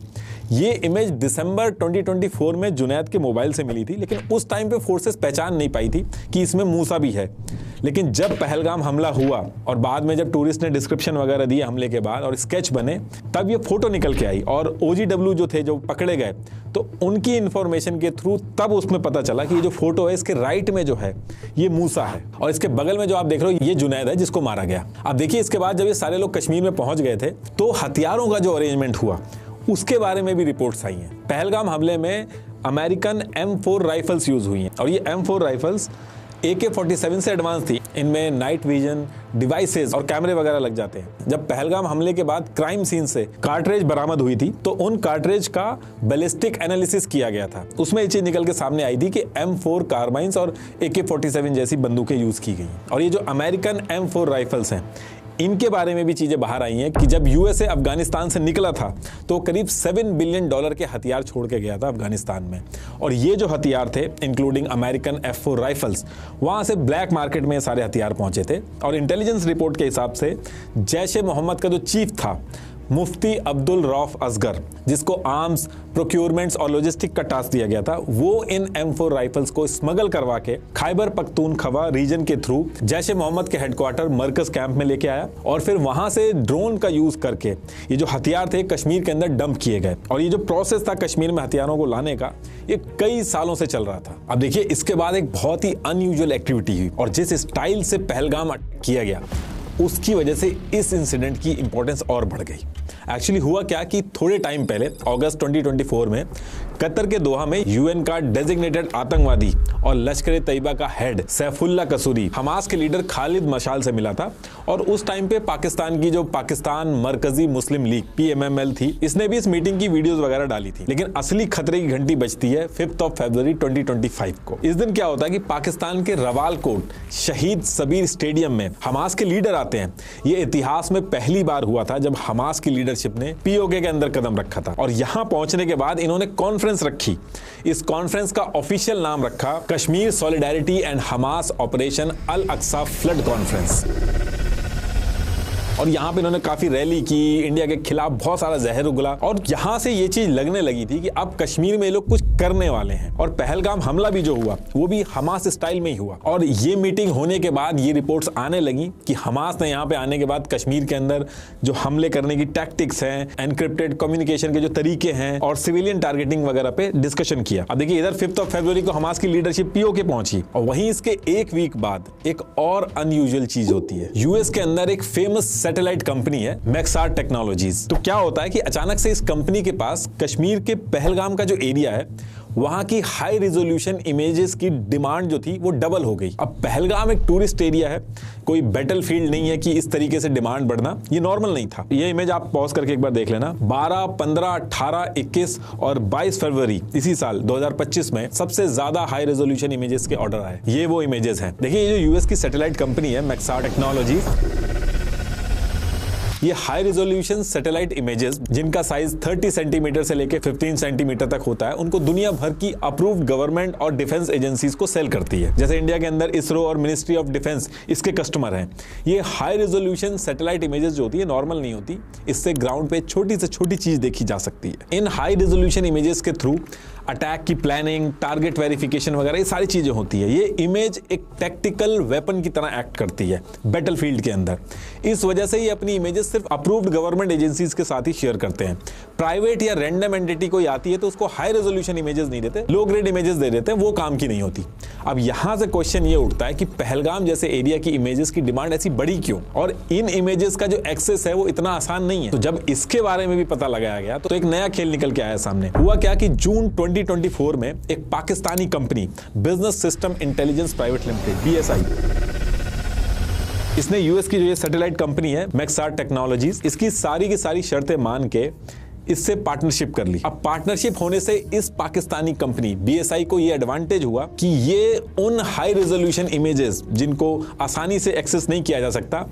ये इमेज दिसंबर 2024 में जुनैद के मोबाइल से मिली थी, लेकिन उस टाइम पे फोर्सेस पहचान नहीं पाई थी कि इसमें मूसा भी है। लेकिन जब पहलगाम हमला हुआ और बाद में जब टूरिस्ट ने डिस्क्रिप्शन वगैरह दिए हमले के बाद और स्केच बने, तब ये फोटो निकल के आई और OGW जो थे, जो पकड़े गए, तो उनकी इंफॉर्मेशन के थ्रू तब उसमें पता चला कि ये जो फोटो है इसके राइट में जो है ये मूसा है और इसके बगल में जो आप देख रहे हो ये जुनैद है जिसको मारा गया। अब देखिए, इसके बाद जब ये सारे लोग कश्मीर में पहुंच गए थे तो हथियारों का जो अरेंजमेंट हुआ उसके बारे में भी रिपोर्ट्स आई हैं। पहलगाम हमले में अमेरिकन M4 राइफल्स यूज हुई हैं और ये M4 राइफल्स AK-47 से एडवांस थी। इनमें नाइट विजन डिवाइसेस और कैमरे वगैरह लग जाते हैं। जब पहलगाम हमले के बाद क्राइम सीन से कार्ट्रिज बरामद हुई थी तो उन कार्ट्रिज का बैलिस्टिक एनालिसिस किया गया था। उसमें ये चीज निकल के सामने आई थी कि M4 कार्बाइन्स और AK-47 जैसी बंदूकें यूज की गई। और ये जो अमेरिकन M4 राइफल्स हैं, इनके बारे में भी चीजें बाहर आई हैं कि जब USA अफगानिस्तान से निकला था तो करीब $7 बिलियन के हथियार छोड़ के गया था अफगानिस्तान में। और ये जो हथियार थे, इंक्लूडिंग अमेरिकन F4 राइफल्स, वहां से ब्लैक मार्केट में सारे हथियार पहुंचे थे। और इंटेलिजेंस रिपोर्ट के हिसाब से जैश ए मोहम्मद का जो चीफ था मुफ्ती अब्दुल रऊफ असगर, जिसको आर्म्स, प्रोक्योरमेंट्स और लॉजिस्टिक का टास्क दिया गया था, वो इन M4 राइफल्स को स्मगल करवा के खैबर पख्तूनख्वा रीजन के थ्रू जैश ए मोहम्मद के हेडक्वार्टर मरकज कैंप में लेके आया और फिर वहां से ड्रोन का यूज करके ये जो हथियार थे कश्मीर के अंदर डंप किए गए। और ये जो प्रोसेस था कश्मीर में हथियारों को लाने का, ये कई सालों से चल रहा था। अब देखिए, इसके बाद एक बहुत ही अनयूजुअल एक्टिविटी हुई और जिस स्टाइल से पहलगाम किया गया उसकी वजह से इस इंसिडेंट की इंपॉर्टेंस और बढ़ गई। एक्चुअली हुआ क्या कि थोड़े टाइम पहले अगस्त 2024 में कतर के दोहा में UN का डेजिग्नेटेड आतंकवादी और लश्कर तैयबा का हेड सैफुल्ला कसूरी हमास के लीडर खालिद मशाल से मिला था। और उस टाइम पे पाकिस्तान की जो पाकिस्तान मरकजी मुस्लिम लीग PMML थी, इसने भी इस मीटिंग की वीडियोस वगैरह डाली थी। लेकिन असली खतरे की घंटी बजती है 5 फरवरी 2025 को। इस दिन क्या होता है कि पाकिस्तान के रवालकोट शहीद सबीर स्टेडियम में हमास के लीडर आते हैं। ये इतिहास में पहली बार हुआ था जब हमास की लीडरशिप ने POK के अंदर कदम रखा था। और यहां पहुंचने के बाद इन्होंने कॉन्फ्रेंस रखी। इस कॉन्फ्रेंस का ऑफिशियल नाम रखा Kashmir solidarity and Hamas operation al Aqsa flood conference. और यहाँ पे इन्होंने काफी रैली की, इंडिया के खिलाफ बहुत सारा जहर उगला और यहाँ से ये चीज लगने लगी थी कि अब कश्मीर में लोग कुछ करने वाले हैं। और पहलगाम हमला भी जो हुआ वो भी हमास स्टाइल में ही हुआ। और ये मीटिंग होने के बाद ये रिपोर्ट्स आने लगी कि हमास ने यहाँ पे आने के बाद कश्मीर के अंदर जो हमले करने की टैक्टिक्स हैं, एनक्रिप्टेड कम्युनिकेशन के जो तरीके हैं और सिविलियन टारगेटिंग वगैरह पे डिस्कशन किया। अब देखिए, इधर 5 फरवरी को हमास की लीडरशिप POK पहुंची और वहीं इसके एक वीक बाद एक और अनयूजुअल चीज होती है। US के अंदर एक फेमस सैटेलाइट कंपनी है मैक्सार टेक्नोलॉजीज। तो क्या होता है कि अचानक से इस कंपनी के पास कश्मीर के पहलगाम का जो एरिया है वहां की हाई रिजोल्यूशन इमेजेस की डिमांड जो थी वो डबल हो गई। अब पहलगाम एक टूरिस्ट एरिया है, कोई बैटलफील्ड नहीं है कि इस तरीके से डिमांड बढ़ना ये नॉर्मल नहीं था। ये इमेज आप पॉज करके एक बार देख लेना। 12, 15, 18, 21 और 22 फरवरी इसी साल 2025 में सबसे ज्यादा हाई रेजोल्यूशन इमेजेस के ऑर्डर आए। ये वो इमेजेस हैं। देखिए, ये जो US की सैटेलाइट कंपनी है मैक्सार टेक्नोलॉजीज, ये हाई रिजोल्यूशन सैटेलाइट इमेजेस जिनका साइज 30 सेंटीमीटर से लेकर 15 सेंटीमीटर तक होता है, उनको दुनिया भर की अप्रूव्ड गवर्नमेंट और डिफेंस एजेंसीज को सेल करती है। जैसे इंडिया के अंदर इसरो और मिनिस्ट्री ऑफ डिफेंस इसके कस्टमर हैं। ये हाई रिजोल्यूशन सैटेलाइट इमेजेस जो होती है नॉर्मल नहीं होती, इससे ग्राउंड पे छोटी से छोटी चीज देखी जा सकती है। इन हाई रिजोल्यूशन इमेजेस के थ्रू अटैक की प्लानिंग, टारगेट वेरिफिकेशन वगैरह ये सारी चीजें होती है। ये इमेज एक टैक्टिकल वेपन की तरह एक्ट करती है बैटलफील्ड के अंदर। इस वजह से ये अपनी इमेजेस सिर्फ अप्रूव्ड गवर्नमेंट एजेंसीज के साथ ही शेयर करते हैं। प्राइवेट या रैंडम एंटिटी कोई आती है तो उसको हाई रेजोल्यूशन इमेजेस नहीं देते, लो ग्रेड इमेजेस दे देते हैं, वो काम की नहीं होती। अब यहां से क्वेश्चन ये उठता है कि पहलगाम जैसे एरिया की इमेजेस की डिमांड ऐसी बड़ी क्यों, और इन इमेजेस का जो एक्सेस है वो इतना आसान नहीं है। तो जब इसके बारे में भी पता लगाया गया तो एक नया खेल निकल के आया सामने। हुआ क्या कि जून 2024 में एक Pakistani company business system intelligence private limited BSI, इसने US की जो ये सैटेलाइट कंपनी है मैक्सार टेक्नोलॉजीज, इसकी सारी की सारी शर्तें मान के इससे पार्टनरशिप कर ली। अब पार्टनरशिप होने से इस पाकिस्तानी कंपनी BSI को ये एडवांटेज हुआ कि ये उन हाई रेजोल्यूशन इमेजेस जिनको आसानी से एक्सेस नहीं किया जा सकता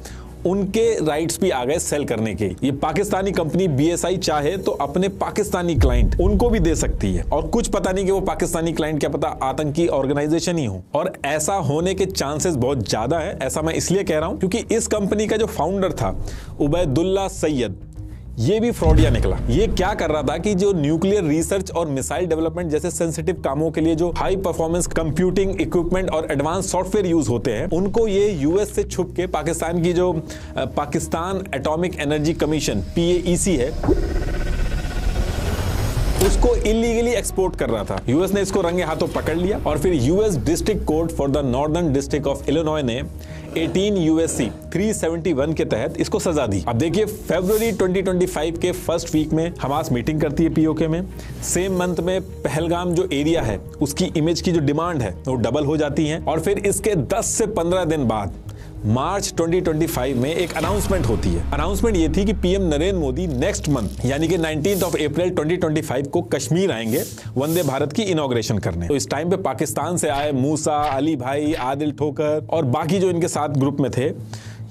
उनके राइट्स भी आ गए सेल करने के। ये पाकिस्तानी कंपनी BSI चाहे तो अपने पाकिस्तानी क्लाइंट उनको भी दे सकती है, और कुछ पता नहीं कि वो पाकिस्तानी क्लाइंट क्या पता आतंकी ऑर्गेनाइजेशन ही हो, और ऐसा होने के चांसेस बहुत ज्यादा है। ऐसा मैं इसलिए कह रहा हूं क्योंकि इस कंपनी का जो फाउंडर था उबैदुल्ला सैयद, ये भी फ्रॉडिया निकला। ये क्या कर रहा था कि जो न्यूक्लियर रिसर्च और मिसाइल डेवलपमेंट जैसे सेंसिटिव कामों के लिए जो हाई परफॉर्मेंस कंप्यूटिंग इक्विपमेंट और एडवांस सॉफ्टवेयर यूज होते हैं, उनको ये यूएस से छुप के पाकिस्तान की जो Pakistan atomic energy commission PAEC है, उसको इलीगली एक्सपोर्ट कर रहा था। यूएस ने इसको रंगे हाथों पकड़ लिया, और फिर US district court for the northern district of Illinois ने 18 USC 371 के तहत इसको सजा दी। अब देखिए, फरवरी 2025 के फर्स्ट वीक में हमास मीटिंग करती है POK में। सेम मंथ में पहलगाम जो एरिया है उसकी इमेज की जो डिमांड है वो डबल हो जाती है, और फिर इसके 10 से 15 दिन बाद मार्च 2025 में एक अनाउंसमेंट होती है। अनाउंसमेंट ये थी कि PM Narendra Modi next month यानी कि 19 अप्रैल 2025 को कश्मीर आएंगे वंदे भारत की इनॉग्रेशन करने। तो इस टाइम पे पाकिस्तान से आए मूसा, अली भाई, आदिल ठोकर और बाकी जो इनके साथ ग्रुप में थे,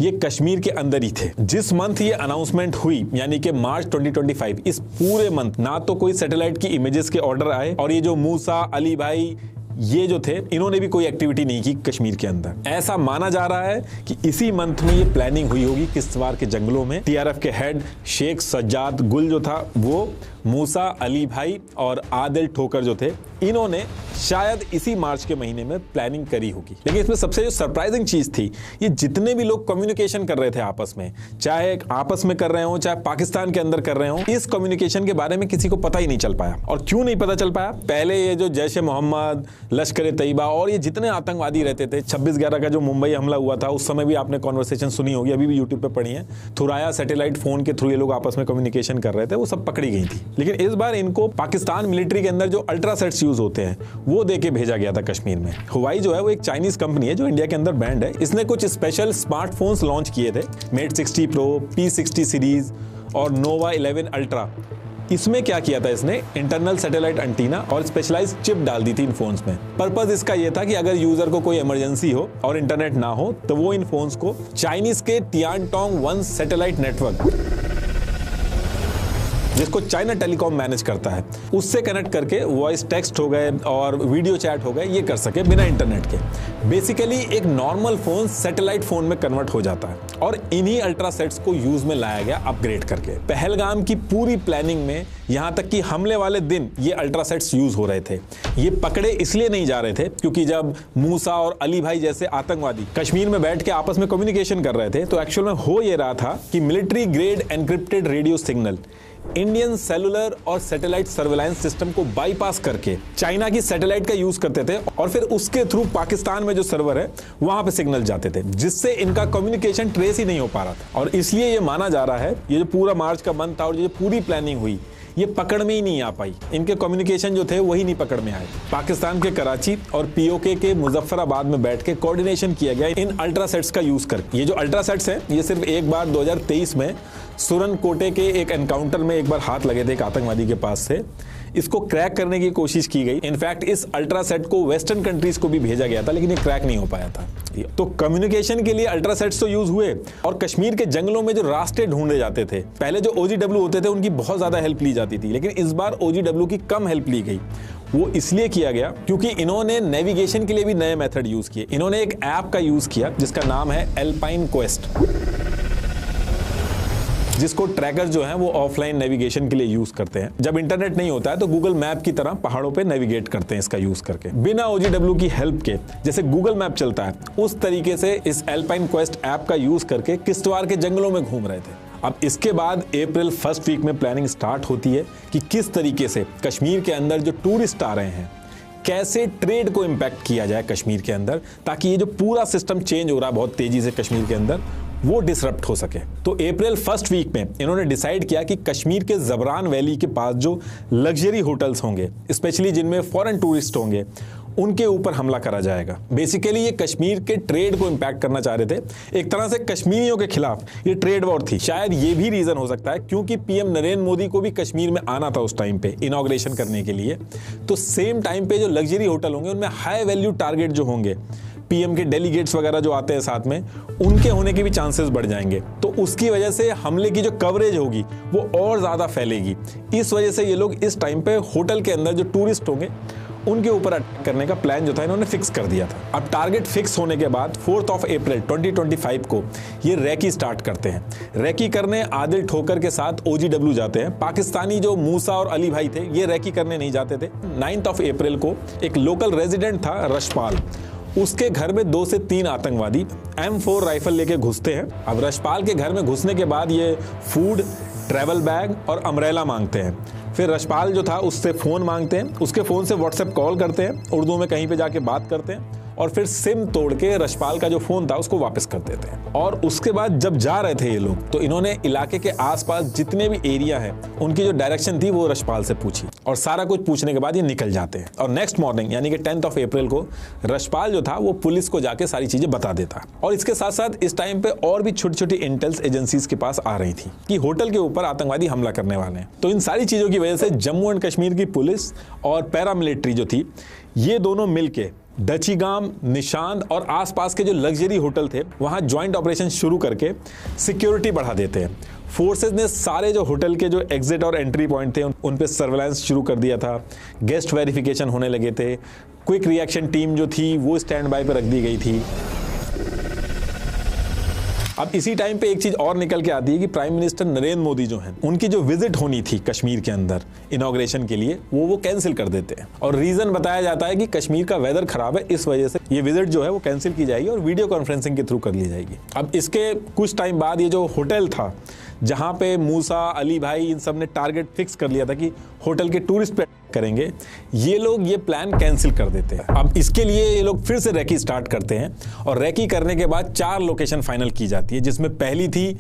ये कश्मीर के अंदर ही थे। जिस मंथ ये अनाउंसमेंट हुई यानी कि मार्च 2025, इस पूरे मंथ ना तो कोई सैटेलाइट की इमेजेस के ऑर्डर आए, और ये जो मूसा, अली भाई, ये जो थे, इन्होंने भी कोई एक्टिविटी नहीं की कश्मीर के अंदर। ऐसा माना जा रहा है कि इसी मंथ में ये प्लानिंग हुई होगी किश्तवाड़ के जंगलों में। TRF के हेड शेख सज्जाद गुल जो था, वो मूसा, अली भाई और आदिल ठोकर जो थे, इन्होंने शायद इसी मार्च के महीने में प्लानिंग करी होगी। लेकिन इसमें सबसे जो सरप्राइजिंग चीज थी, ये जितने भी लोग कम्युनिकेशन कर रहे थे आपस में, चाहे आपस में कर रहे हो चाहे पाकिस्तान के अंदर कर रहे हो, इस कम्युनिकेशन के बारे में किसी को पता ही नहीं चल पाया। और क्यों नहीं पता चल पाया? पहले ये जो जैश ए मोहम्मद, लश्कर ए तैयबा और ये जितने आतंकवादी रहते थे, 26/11 का जो मुंबई हमला हुआ था उस समय भी आपने कॉन्वर्सेशन सुनी होगी, अभी भी यूट्यूब पे पढ़ी है। थुराया सैटेलाइट फोन के थ्रू ये लोग आपस में कम्युनिकेशन कर रहे थे, वो सब पकड़ी गई थी। लेकिन इस बार इनको पाकिस्तान मिलिट्री के अंदर जो अल्ट्रासेट्स यूज होते हैं वो देके भेजा गया था कश्मीर में। हुवाई जो है वो एक चाइनीज कंपनी है जो इंडिया के अंदर बैंड है। इसने कुछ स्पेशल स्मार्टफोन्स लॉन्च किए थे, मेट 60 प्रो, P60 सीरीज और नोवा 11 अल्ट्रा। इसमें क्या किया था, इसने इंटरनल सैटेलाइट एंटीना और स्पेशलाइज्ड चिप डाल दी थी इन फोन्स में। पर्पस इसका यह था कि अगर यूजर को कोई इमरजेंसी हो और इंटरनेट ना हो तो वो इन फोन्स को चाइनीज के टियानटोंग 1 सैटेलाइट नेटवर्क, जिसको चाइना टेलीकॉम मैनेज करता है, उससे कनेक्ट करके वॉइस टेक्स्ट हो गए और वीडियो चैट हो गए, ये कर सके बिना इंटरनेट के। बेसिकली एक नॉर्मल फोन सैटेलाइट फोन में कन्वर्ट हो जाता है, और इन्हीं अल्ट्रासेट्स को यूज में लाया गया अपग्रेड करके। पहलगाम की पूरी प्लानिंग में यहां तक कि हमले वाले दिन ये अल्ट्रासेट्स यूज हो रहे थे। ये पकड़े इसलिए नहीं जा रहे थे क्योंकि जब मूसा और अली भाई जैसे आतंकवादी कश्मीर में बैठ के आपस में कम्युनिकेशन कर रहे थे, तो एक्चुअल में हो ये रहा था कि military grade encrypted radio signal Indian cellular और सैटेलाइट सर्वेलांस सिस्टम को बाईपास करके चाइना की सैटेलाइट का यूज करते थे, और फिर उसके थ्रू पाकिस्तान में जो सर्वर है वहां पे सिग्नल जाते थे, जिससे इनका कम्युनिकेशन ट्रेस ही नहीं हो पा रहा था। और इसलिए ये माना जा रहा है ये जो पूरा मार्च का मंथ था और ये पूरी प्लानिंग हुई, ये पकड़ में ही नहीं आ पाई। इनके कम्युनिकेशन जो थे वही नहीं पकड़ में आए। पाकिस्तान के कराची और POK के मुजफ्फराबाद में बैठ के कोऑर्डिनेशन किया गया इन अल्ट्रासेट्स का यूज करके। ये जो अल्ट्रासेट्स हैं ये सिर्फ एक बार 2023 में सुरन कोटे के एक एनकाउंटर में एक बार हाथ लगे थे एक आतंकवादी के पास से, इसको क्रैक करने की कोशिश की गई। इनफैक्ट इस अल्ट्रासेट को वेस्टर्न कंट्रीज को भी भेजा गया था, लेकिन ये क्रैक नहीं हो पाया था। तो कम्युनिकेशन के लिए अल्ट्रासेट्स तो यूज हुए, और कश्मीर के जंगलों में जो रास्ते ढूंढे जाते थे, पहले जो OGW होते थे उनकी बहुत ज्यादा हेल्प ली जाती थी, लेकिन इस बार OGW की कम हेल्प ली गई। वो इसलिए किया गया क्योंकि इन्होंने नेविगेशन के लिए भी नए मेथड यूज किए। इन्होंने एक ऐप का यूज किया जिसका नाम है एल्पाइन क्वेस्ट, जिसको ट्रैकर जो है वो ऑफलाइन नेविगेशन के लिए यूज करते हैं। जब इंटरनेट नहीं होता है तो गूगल मैप की तरह पहाड़ों पे नेविगेट करते हैं इसका यूज करके, बिना OGW की हेल्प के। जैसे गूगल मैप चलता है उस तरीके से इस एल्पाइन क्वेस्ट ऐप का यूज करके किश्तवाड़ के जंगलों में घूम रहे थे। अब इसके बाद अप्रैल फर्स्ट वीक में प्लानिंग स्टार्ट होती है कि किस तरीके से कश्मीर के अंदर जो टूरिस्ट आ रहे हैं, कैसे ट्रेड को इंपैक्ट किया जाए कश्मीर के अंदर, ताकि ये जो पूरा सिस्टम चेंज हो रहा है बहुत तेजी से कश्मीर के अंदर, वो डिसरप्ट हो सके। तो अप्रैल फर्स्ट वीक में इन्होंने डिसाइड किया कि कश्मीर के जबरान वैली के पास जो लग्जरी होटल्स होंगे, स्पेशली जिनमें फॉरेन टूरिस्ट होंगे, उनके ऊपर हमला करा जाएगा। बेसिकली ये कश्मीर के ट्रेड को इंपैक्ट करना चाह रहे थे। एक तरह से कश्मीरियों के खिलाफ ये ट्रेड वॉर थी। शायद ये भी रीजन हो सकता है क्योंकि PM नरेंद्र मोदी को भी कश्मीर में आना था उस टाइम पे इनॉग्रेशन करने के लिए। तो सेम टाइम पे जो लग्जरी होटल होंगे उनमें हाई वैल्यू टारगेट जो होंगे पीएम के डेलीगेट्स वगैरह जो आते हैं साथ में, उनके होने के भी चांसेस बढ़ जाएंगे। तो उसकी वजह से हमले की जो कवरेज होगी वो और ज्यादा फैलेगी। इस वजह से ये लोग इस टाइम पे होटल के अंदर जो टूरिस्ट होंगे उनके ऊपर अटैक करने का प्लान जो था इन्होंने फिक्स कर दिया था। अब टारगेट फिक्स होने के बाद 4 अप्रैल 2025 को ये रैकी स्टार्ट करते हैं। रैकी करने आदिल ठोकर के साथ OGW जाते हैं। पाकिस्तानी जो मूसा और अली भाई थे ये रैकी करने नहीं जाते थे। 9 अप्रैल को एक लोकल रेजिडेंट था रशपाल, उसके घर में 2 से 3 आतंकवादी M4 राइफल लेके घुसते हैं। अब रशपाल के घर में घुसने के बाद ये फूड, ट्रैवल बैग और अम्ब्रेला मांगते हैं। फिर रशपाल जो था उससे फ़ोन मांगते हैं, उसके फ़ोन से व्हाट्सएप कॉल करते हैं, उर्दू में कहीं पे जाके बात करते हैं और फिर सिम तोड़ के रशपाल का जो फ़ोन था उसको वापस कर देते हैं। और उसके बाद जब जा रहे थे ये लोग तो इन्होंने इलाके के आसपास जितने भी एरिया हैं उनकी जो डायरेक्शन थी वो रशपाल से पूछी और सारा कुछ पूछने के बाद ये निकल जाते हैं। और नेक्स्ट मॉर्निंग यानी कि 10 अप्रैल को रशपाल जो था वो पुलिस को जाके सारी चीज़ें बता देता। और इसके साथ साथ इस टाइम पे और भी छोटी छोटी इंटेल्स एजेंसीज के पास आ रही थी कि होटल के ऊपर आतंकवादी हमला करने वाले हैं। तो इन सारी चीज़ों की वजह से जम्मू एंड कश्मीर की पुलिस और पैरामिलिट्री जो थी ये दोनों मिलके डचीगाम, निशांत और आसपास के जो लग्जरी होटल थे वहां ज्वाइंट ऑपरेशन शुरू करके सिक्योरिटी बढ़ा देते हैं। फोर्सेस ने सारे जो होटल के जो एग्जिट और एंट्री पॉइंट थे उन पे सर्वेलेंस शुरू कर दिया था। गेस्ट वेरिफिकेशन होने लगे थे। क्विक रिएक्शन टीम जो थी वो स्टैंड बाय पे रख दी गई थी। अब इसी टाइम पे एक चीज और निकल के आती है कि प्राइम मिनिस्टर नरेंद्र मोदी जो हैं उनकी जो विजिट होनी थी कश्मीर के अंदर इनॉग्रेशन के लिए वो कैंसिल कर देते हैं। और रीजन बताया जाता है कि कश्मीर का वेदर खराब है, इस वजह से ये विजिट जो है वो कैंसिल की जाएगी और वीडियो कॉन्फ्रेंसिंग के थ्रू कर ली जाएगी। अब इसके कुछ टाइम बाद ये जो होटल था जहां पे मूसा, अली भाई इन सब ने टारगेट फिक्स कर लिया था कि होटल के टूरिस्ट पे करेंगे, ये लोग ये प्लान कैंसिल कर देते हैं। अब इसके लिए ये लोग फिर से रैकी स्टार्ट करते हैं और रैकी करने के बाद 4 लोकेशन फाइनल की जाती है, जिसमें पहली थी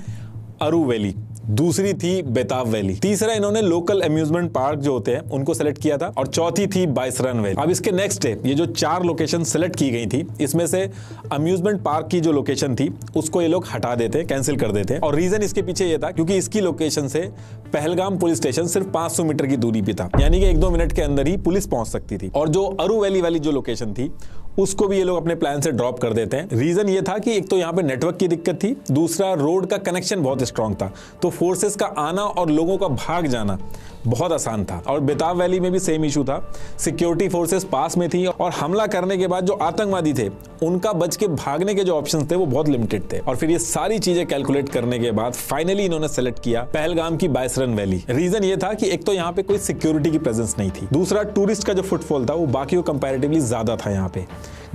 अरू वैली, दूसरी थी बेताब वैली, तीसरा इन्होंने लोकल अम्यूजमेंट पार्क जो होते हैं उनको सेलेक्ट किया था और चौथी थी बाइसरन वैली। अब इसके नेक्स्ट डे ये जो 4 लोकेशन सेलेक्ट की गई थी इसमें से अम्यूजमेंट पार्क की जो लोकेशन थी उसको ये लोग हटा देते, कैंसिल कर देते। और रीजन इसके पीछे ये था क्योंकि इसकी लोकेशन से पहलगाम पुलिस स्टेशन सिर्फ 500 मीटर की दूरी पे था, यानी कि 1-2 मिनट के अंदर ही पुलिस पहुंच सकती थी। और जो अरू वैली वाली जो लोकेशन थी उसको भी ये लोग अपने प्लान से ड्रॉप कर देते हैं। रीजन ये था कि एक तो यहाँ पे नेटवर्क की दिक्कत थी, दूसरा रोड का कनेक्शन बहुत स्ट्रांग था, तो फोर्सेस का आना और लोगों का भाग जाना बहुत आसान था। और बेताब वैली में भी सेम इशू था, सिक्योरिटी फोर्सेस पास में थी और हमला करने के बाद जो आतंकवादी थे उनका बच के भागने के जो ऑप्शंस थे वो बहुत लिमिटेड थे। और फिर ये सारी चीजें कैलकुलेट करने के बाद फाइनली इन्होंने सेलेक्ट किया पहलगाम की बाइसरन वैली। रीजन ये था कि एक तो यहाँ पे कोई सिक्योरिटी की प्रेजेंस नहीं थी, दूसरा टूरिस्ट का जो फुटफॉल था वो बाकी कंपैरेटिवली ज्यादा था। यहाँ पे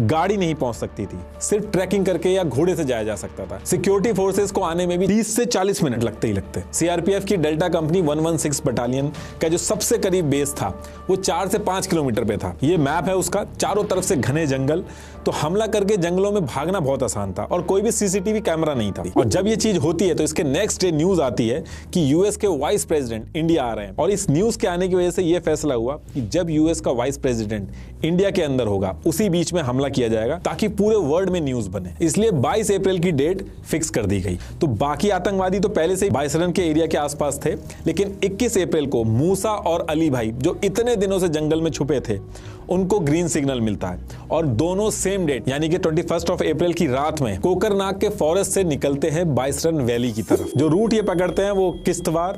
गाड़ी नहीं पहुंच सकती थी, सिर्फ ट्रैकिंग करके या घोड़े से जाया जा सकता था। सिक्योरिटी फोर्सेस को आने में भी 30 से 40 मिनट लगते ही लगते। सीआरपीएफ की डेल्टा कंपनी 116 बटालियन का जो सबसे करीब बेस था वो 4 से 5 किलोमीटर पे था। ये मैप है उसका, चारों तरफ से घने जंगल, तो हमला करके जंगलों में भागना बहुत आसान था और कोई भी सीसीटीवी कैमरा नहीं था। और जब ये चीज होती है तो इसके नेक्स्ट डे न्यूज आती है कि यूएस के वाइस प्रेसिडेंट इंडिया आ रहे हैं। और इस न्यूज के आने की वजह से यह फैसला हुआ कि जब यूएस का वाइस प्रेसिडेंट इंडिया के अंदर होगा उसी बीच में हमला किया जाएगा ताकि पूरे वर्ल्ड में न्यूज बने। इसलिए 22 अप्रैल की डेट फिक्स कर दी गई। तो बाकी आतंकवादी तो पहले से ही बाइसरन के एरिया के आसपास थे, लेकिन 21 अप्रैल को मूसा और अली भाई जो इतने दिनों से जंगल में छुपे थे उनको ग्रीन सिग्नल मिलता है और दोनों सेम डेट यानी कि 21 अप्रैल की रात में कोकरनाग के फॉरेस्ट से निकलते हैं बाइसरन वैली की तरफ। जो रूट ये पकड़ते हैं वो किश्तवाड़,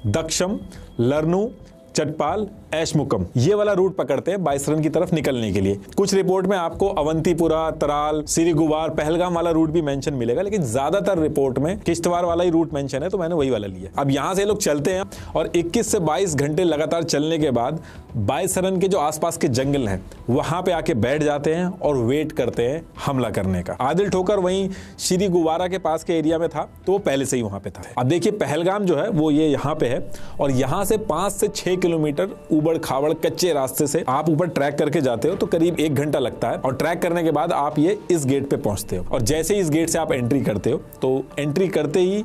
दक्षम, लरनू, चटपाल, ऐशमुकम ये वाला रूट पकड़ते हैं बाइसरन की तरफ निकलने के लिए। कुछ रिपोर्ट में आपको अवंतीपुरा, तराल, सिरीगुवार, पहलगाम वाला रूट भी मेंशन मिलेगा, लेकिन ज्यादातर रिपोर्ट में किश्तवाड़ वाला ही रूट मेंशन है, तो मैंने वही वाला लिया। अब यहां से लोग चलते हैं और 21 से 22 घंटे लगातार चलने के बाद बाइसरन के जो आसपास के जंगल हैं वहां पे आके बैठ जाते हैं और वेट करते हैं हमला करने का। आदिल ठोकर वहीं श्री गुवारा के पास के एरिया में था, तो वो पहले से ही वहां पे था। अब देखिए पहलगाम जो है वो ये यहाँ पे है और यहाँ से 5 से 6 किलोमीटर उबड़ खाबड़ कच्चे रास्ते से आप ऊपर ट्रैक करके जाते हो तो करीब 1 घंटा लगता है। और ट्रैक करने के बाद आप ये इस गेट पे पहुंचते हो और जैसे ही इस गेट से आप एंट्री करते हो तो एंट्री करते ही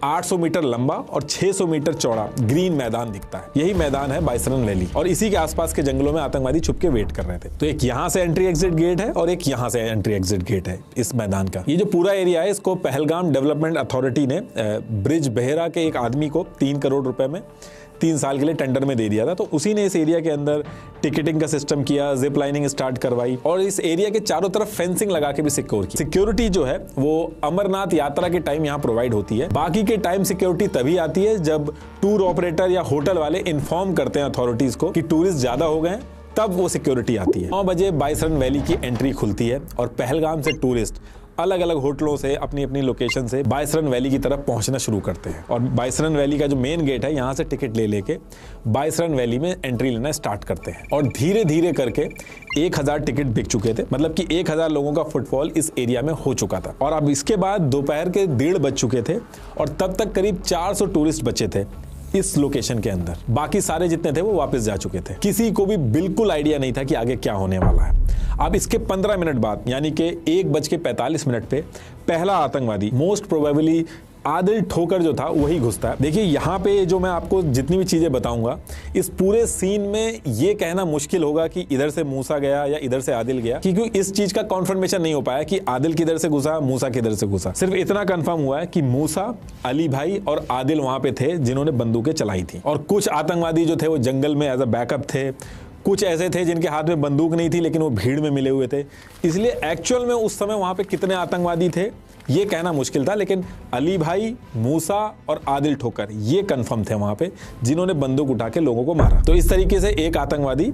800 मीटर लंबा और 600 मीटर चौड़ा ग्रीन मैदान दिखता है। यही मैदान है बाइसरन वैली और इसी के आसपास के जंगलों में आतंकवादी छुप के वेट कर रहे थे। तो एक यहाँ से एंट्री एग्जिट गेट है और एक यहाँ से एंट्री एग्जिट गेट है इस मैदान का। ये जो पूरा एरिया है इसको पहलगाम डेवलपमेंट अथॉरिटी ने ब्रिज बेहरा के एक आदमी को 3 करोड़ रुपए में 3 साल के लिए टेंडर में दे दिया था। तो उसी ने इस एरिया के अंदर टिकटिंग का सिस्टम किया, जिप लाइनिंग स्टार्ट करवाई और इस एरिया के चारों तरफ फेंसिंग लगा के भी सिक्योर की। सिक्योरिटी जो है वो अमरनाथ यात्रा के टाइम यहाँ प्रोवाइड होती है। बाकी के टाइम सिक्योरिटी तभी आती है जब टूर ऑपरेटर या होटल वाले इन्फॉर्म करते हैं अथॉरिटीज को कि टूरिस्ट ज्यादा हो गए, तब वो सिक्योरिटी आती है। 9 बजे बाइसरन वैली की एंट्री खुलती है और पहलगाम से टूरिस्ट अलग अलग होटलों से अपनी अपनी लोकेशन से बाइसरन वैली की तरफ पहुंचना शुरू करते हैं और बाइसरन वैली का जो मेन गेट है यहाँ से टिकट ले लेके बाइसरन वैली में एंट्री लेना स्टार्ट करते हैं और धीरे धीरे करके 1000 टिकट बिक चुके थे। मतलब कि 1000 लोगों का फुटफॉल इस एरिया में हो चुका था और अब इसके बाद दोपहर के 1:30 बज चुके थे और तब तक करीब 400 टूरिस्ट बचे थे इस लोकेशन के अंदर। बाकी सारे जितने थे वो वापस जा चुके थे। किसी को भी बिल्कुल आइडिया नहीं था कि आगे क्या होने वाला है। अब इसके 15 मिनट बाद यानी कि 1:45 पे पहला आतंकवादी मोस्ट प्रोबेबली आदिल ठोकर जो था वही घुसता है। देखिए यहाँ पे जो मैं आपको जितनी भी चीजें बताऊंगा इस पूरे सीन में ये कहना मुश्किल होगा कि इधर से मूसा गया या इधर से आदिल गया, क्योंकि इस चीज का कॉन्फर्मेशन नहीं हो पाया कि आदिल किधर से घुसा, मूसा किधर से घुसा। सिर्फ इतना कंफर्म हुआ है कि मूसा, अली भाई और आदिल वहां पे थे जिन्होंने बंदूकें चलाई थी और कुछ आतंकवादी जो थे वो जंगल में एज अ बैकअप थे। कुछ ऐसे थे जिनके हाथ में बंदूक नहीं थी लेकिन वो भीड़ में मिले हुए थे। इसलिए एक्चुअल में उस समय वहां पे कितने आतंकवादी थे ये कहना मुश्किल था, लेकिन अली भाई, मूसा और आदिल ठोकर ये कंफर्म थे वहां पे जिन्होंने बंदूक उठा के लोगों को मारा। तो इस तरीके से एक आतंकवादी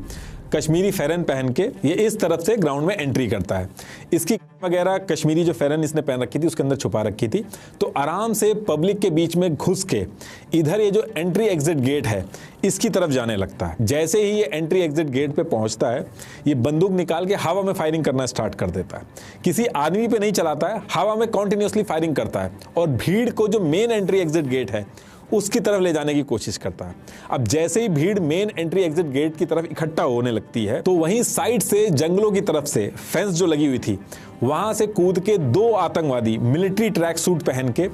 कश्मीरी फेरन पहन के ये इस तरफ से ग्राउंड में एंट्री करता है। इसकी वगैरह कश्मीरी जो फेरन इसने पहन रखी थी उसके अंदर छुपा रखी थी, तो आराम से पब्लिक के बीच में घुस के इधर ये जो एंट्री एग्जिट गेट है इसकी तरफ जाने लगता है। जैसे ही ये एंट्री एग्जिट गेट पे पहुंचता है ये बंदूक निकाल के हवा में फायरिंग करना स्टार्ट कर देता है। किसी आदमी पे नहीं चलाता है, हवा में कॉन्टिन्यूसली फायरिंग करता है और भीड़ को जो मेन एंट्री एग्जिट गेट है उसकी तरफ ले जाने की कोशिश करता है। अब जैसे ही भीड़ मेन एंट्री एग्जिट गेट की तरफ इकट्ठा होने लगती है तो वहीं साइड से जंगलों की तरफ से फेंस जो लगी हुई थी वहां से कूद के 2 आतंकवादी मिलिट्री ट्रैक सूट पहन के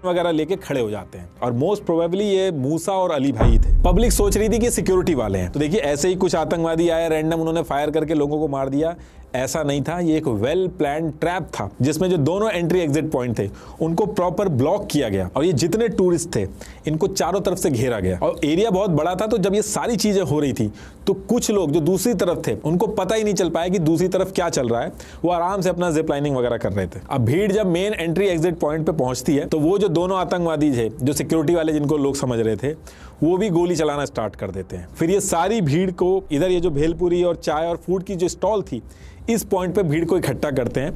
वगैरह लेके खड़े हो जाते हैं और मोस्ट प्रोबेबली ये मूसा और अली भाई थे। पब्लिक सोच रही थी कि सिक्योरिटी वाले हैं, तो देखिए ऐसे ही कुछ आतंकवादी आए रैंडम, उन्होंने फायर करके लोगों को मार दिया। ऐसा नहीं था, ये एक वेल प्लान ट्रैप था जिसमें जो दोनों एंट्री एग्जिट पॉइंट थे उनको प्रॉपर ब्लॉक किया गया और ये जितने टूरिस्ट थे इनको चारों तरफ से घेरा गया और एरिया बहुत बड़ा था। तो जब ये सारी चीजें हो रही थी तो कुछ लोग जो दूसरी तरफ थे उनको पता ही नहीं चल पाया कि दूसरी तरफ क्या चल रहा है, वो आराम से अपना जिप लाइनिंग वगैरह कर रहे थे। अब भीड़ जब मेन एंट्री एग्जिट पॉइंट पे पहुंचती है तो वो जो दोनों आतंकवादी थे जो सिक्योरिटी वाले जिनको लोग समझ रहे थे वो भी गोली चलाना स्टार्ट कर देते हैं। फिर ये सारी भीड़ को इधर ये जो भेलपुरी और चाय और फूड की जो स्टॉल थी इस पॉइंट पे भीड़ को इकट्ठा करते हैं,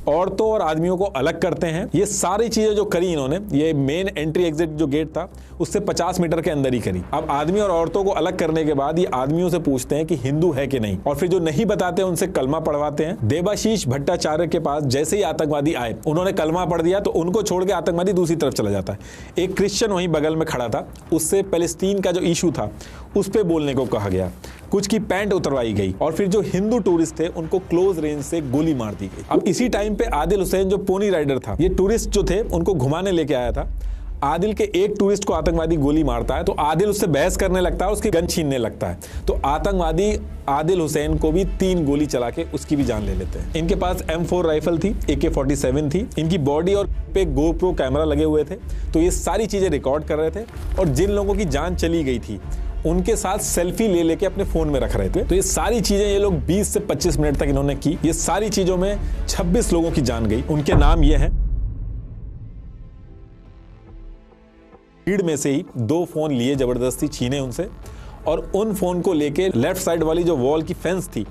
औरतों और आदमियों को अलग करते हैं। ये सारी चीजें जो करी इन्होंने ये मेन एंट्री एग्जिट जो गेट था उससे 50 मीटर के अंदर ही करी। अब आदमी और औरतों को अलग करने के बाद ये आदमियों से पूछते हैं कि हिंदू है कि नहीं और फिर जो नहीं बताते उनसे कलमा पढ़वाते हैं। देवाशीष भट्टाचार्य के पास जैसे ही आतंकवादी आए उन्होंने कलमा पढ़ दिया तो उनको छोड़ के आतंकवादी दूसरी तरफ चला जाता है। एक क्रिश्चियन वहीं बगल में खड़ा था, उससे पैलेस्टीन का जो इशू था उस पर बोलने को कहा गया। कुछ की पैंट उतरवाई गई और फिर जो हिंदू टूरिस्ट थे उनको क्लोज रेंज से गोली मार दी गई। अब इसी टाइम पे आदिल हुसैन जो पोनी राइडर था, ये टूरिस्ट जो थे उनको घुमाने लेके आया था। आदिल के एक टूरिस्ट को आतंकवादी गोली मारता है तो आदिल उससे बहस करने लगता है, उसकी गन छीनने लगता है। तो आतंकवादी आदिल हुसैन को भी 3 गोली चला के उसकी भी जान ले लेते हैं। इनके पास M4 राइफल थी, AK-47 थी, इनकी बॉडी और पे GoPro कैमरा लगे हुए थे। तो ये सारी चीजें रिकॉर्ड कर रहे थे और जिन लोगों की जान चली गई थी उनके साथ सेल्फी ले लेके अपने फोन में रख रहे थे। तो ये सारी चीजें ये लोग 20 से 25 मिनट तक इन्होंने की। ये सारी चीजों में 26 लोगों की जान गई। उनके नाम ये हैं। भीड़ में से ही 2 फोन लिए, जबरदस्ती छीने उनसे और उन फोन को लेके लेफ्ट साइड वाली जो वॉल की फेंस थी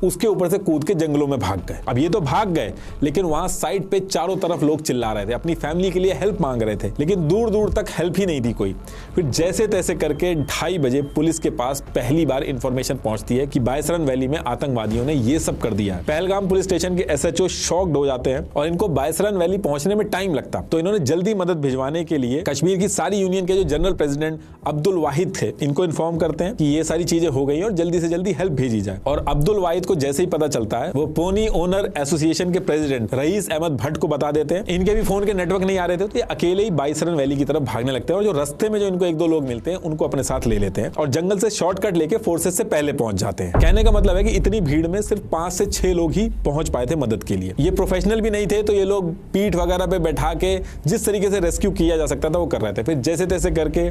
उसके ऊपर से कूद के जंगलों में भाग गए। अब ये तो भाग गए लेकिन वहां साइड पे चारों तरफ लोग चिल्ला रहे थे, अपनी फैमिली के लिए हेल्प मांग रहे थे, लेकिन दूर दूर तक हेल्प ही नहीं थी कोई। फिर जैसे तैसे करके 2:30 बजे पुलिस के पास पहली बार इंफॉर्मेशन पहुंचती है कि बाइसरन वैली में आतंकवादियों ने ये सब कर दिया है। पहलगाम पुलिस स्टेशन के SHO शॉक्ड हो जाते हैं और इनको बाइसरन वैली पहुंचने में टाइम लगता। तो इन्होंने जल्दी मदद भिजवाने के लिए कश्मीर की सारी यूनियन के जो जनरल प्रेसिडेंट अब्दुल वाहिद थे इनको इन्फॉर्म करते हैं कि ये सारी चीजें हो गई और जल्दी से जल्दी हेल्प भेजी जाए। और अब्दुल वाहिद को जैसे ही पता चलता है वो पोनी ओनर एसोसिएशन के प्रेसिडेंट रईस अहमद भट्ट को बता देते हैं। इनके भी फोन के नेटवर्क नहीं आ रहे थे तो ये अकेले ही बाइसरन वैली की तरफ भागने लगते हैं और जो रास्ते में जो इनको एक दो लोग मिलते हैं उनको अपने साथ ले लेते हैं और जंगल से शॉर्टकट लेके फोर्सेस से पहले पहुंच जाते हैं। कहने का मतलब है कि इतनी भीड़ में सिर्फ 5 से 6 लोग ही पहुंच पाए थे मदद के लिए। ये प्रोफेशनल भी नहीं थे तो ये लोग पीठ वगैरह पे बैठा के जिस तरीके से रेस्क्यू किया जा सकता था वो कर रहे थे। फिर जैसे तैसे करके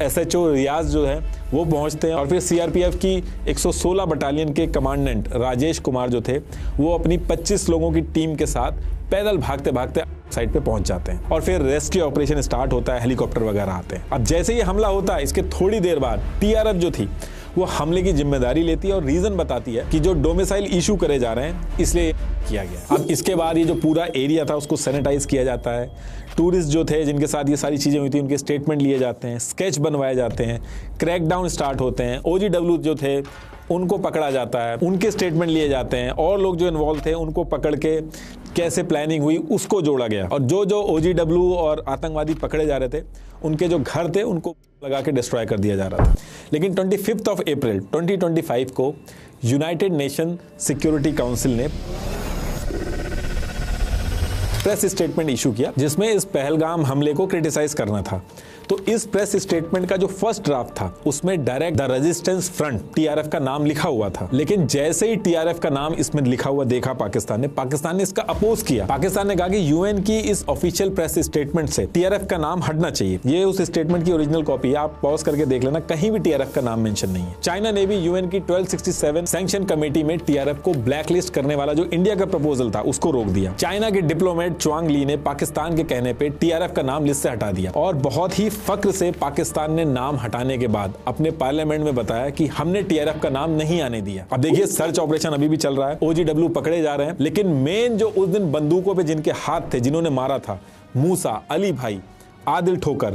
SHO रियाज जो है वो पहुंचते हैं और फिर CRPF की 116 बटालियन के कमांडेंट राजेश कुमार जो थे वो अपनी 25 लोगों की टीम के साथ पैदल भागते भागते साइड पे पहुंच जाते हैं और फिर रेस्क्यू ऑपरेशन स्टार्ट होता है। हेलीकॉप्टर वगैरह आते हैं। अब जैसे ही हमला होता है इसके थोड़ी देर बाद TRF जो थी वो हमले की जिम्मेदारी लेती है और रीजन बताती है कि जो डोमिसाइल इशू करे जा रहे हैं इसलिए किया गया। अब इसके बाद ये जो पूरा एरिया था उसको सैनिटाइज किया जाता है। टूरिस्ट जो थे जिनके साथ ये सारी चीजें हुई थी उनके स्टेटमेंट लिए जाते हैं, स्केच बनवाए जाते हैं, क्रैकडाउन स्टार्ट होते हैं। OGW जो थे उनको पकड़ा जाता है, उनके स्टेटमेंट लिए जाते हैं और लोग जो इन्वॉल्व थे उनको पकड़ के कैसे प्लानिंग हुई उसको जोड़ा गया और जो जो OGW और आतंकवादी पकड़े जा रहे थे उनके जो घर थे उनको लगा के डिस्ट्रॉय कर दिया जा रहा था। लेकिन 25 अप्रैल 2025 को यूनाइटेड नेशन सिक्योरिटी काउंसिल ने प्रेस स्टेटमेंट इशू किया जिसमें इस पहलगाम हमले को क्रिटिसाइज करना था। तो इस प्रेस स्टेटमेंट का जो फर्स्ट ड्राफ्ट था उसमें direct the resistance front TRF का नाम लिखा हुआ था। लेकिन जैसे ही TRF का नाम इसमें लिखा हुआ देखा पाकिस्तान ने इसका अपोज किया। पाकिस्तान ने कहा कि UN की इस ऑफिशियल प्रेस स्टेटमेंट से TRF का नाम हटना चाहिए। ये उस स्टेटमेंट की ओरिजिनल कॉपी है, आप पॉज करके देख लेना, कहीं भी TRF का नाम मेंशन नहीं है। चाइना ने भी UN की 1267 सैंक्शन कमेटी में TRF को ब्लैकलिस्ट करने वाला जो इंडिया का प्रपोजल था उसको रोक दिया। चाइना के डिप्लोमेट च्वांग ली ने पाकिस्तान के कहने पे TRF का नाम लिस्ट से हटा दिया और बहुत ही फक्र से पाकिस्तान ने नाम हटाने के बाद अपने पार्लियामेंट में बताया कि हमने TRF का नाम नहीं आने दिया। अब देखिए सर्च ऑपरेशन अभी भी चल रहा है, OGW पकड़े जा रहे हैं, लेकिन मेन जो उस दिन बंदूकों पे जिनके हाथ थे, जिन्होंने मारा था, मूसा, अली भाई, आदिल ठोकर,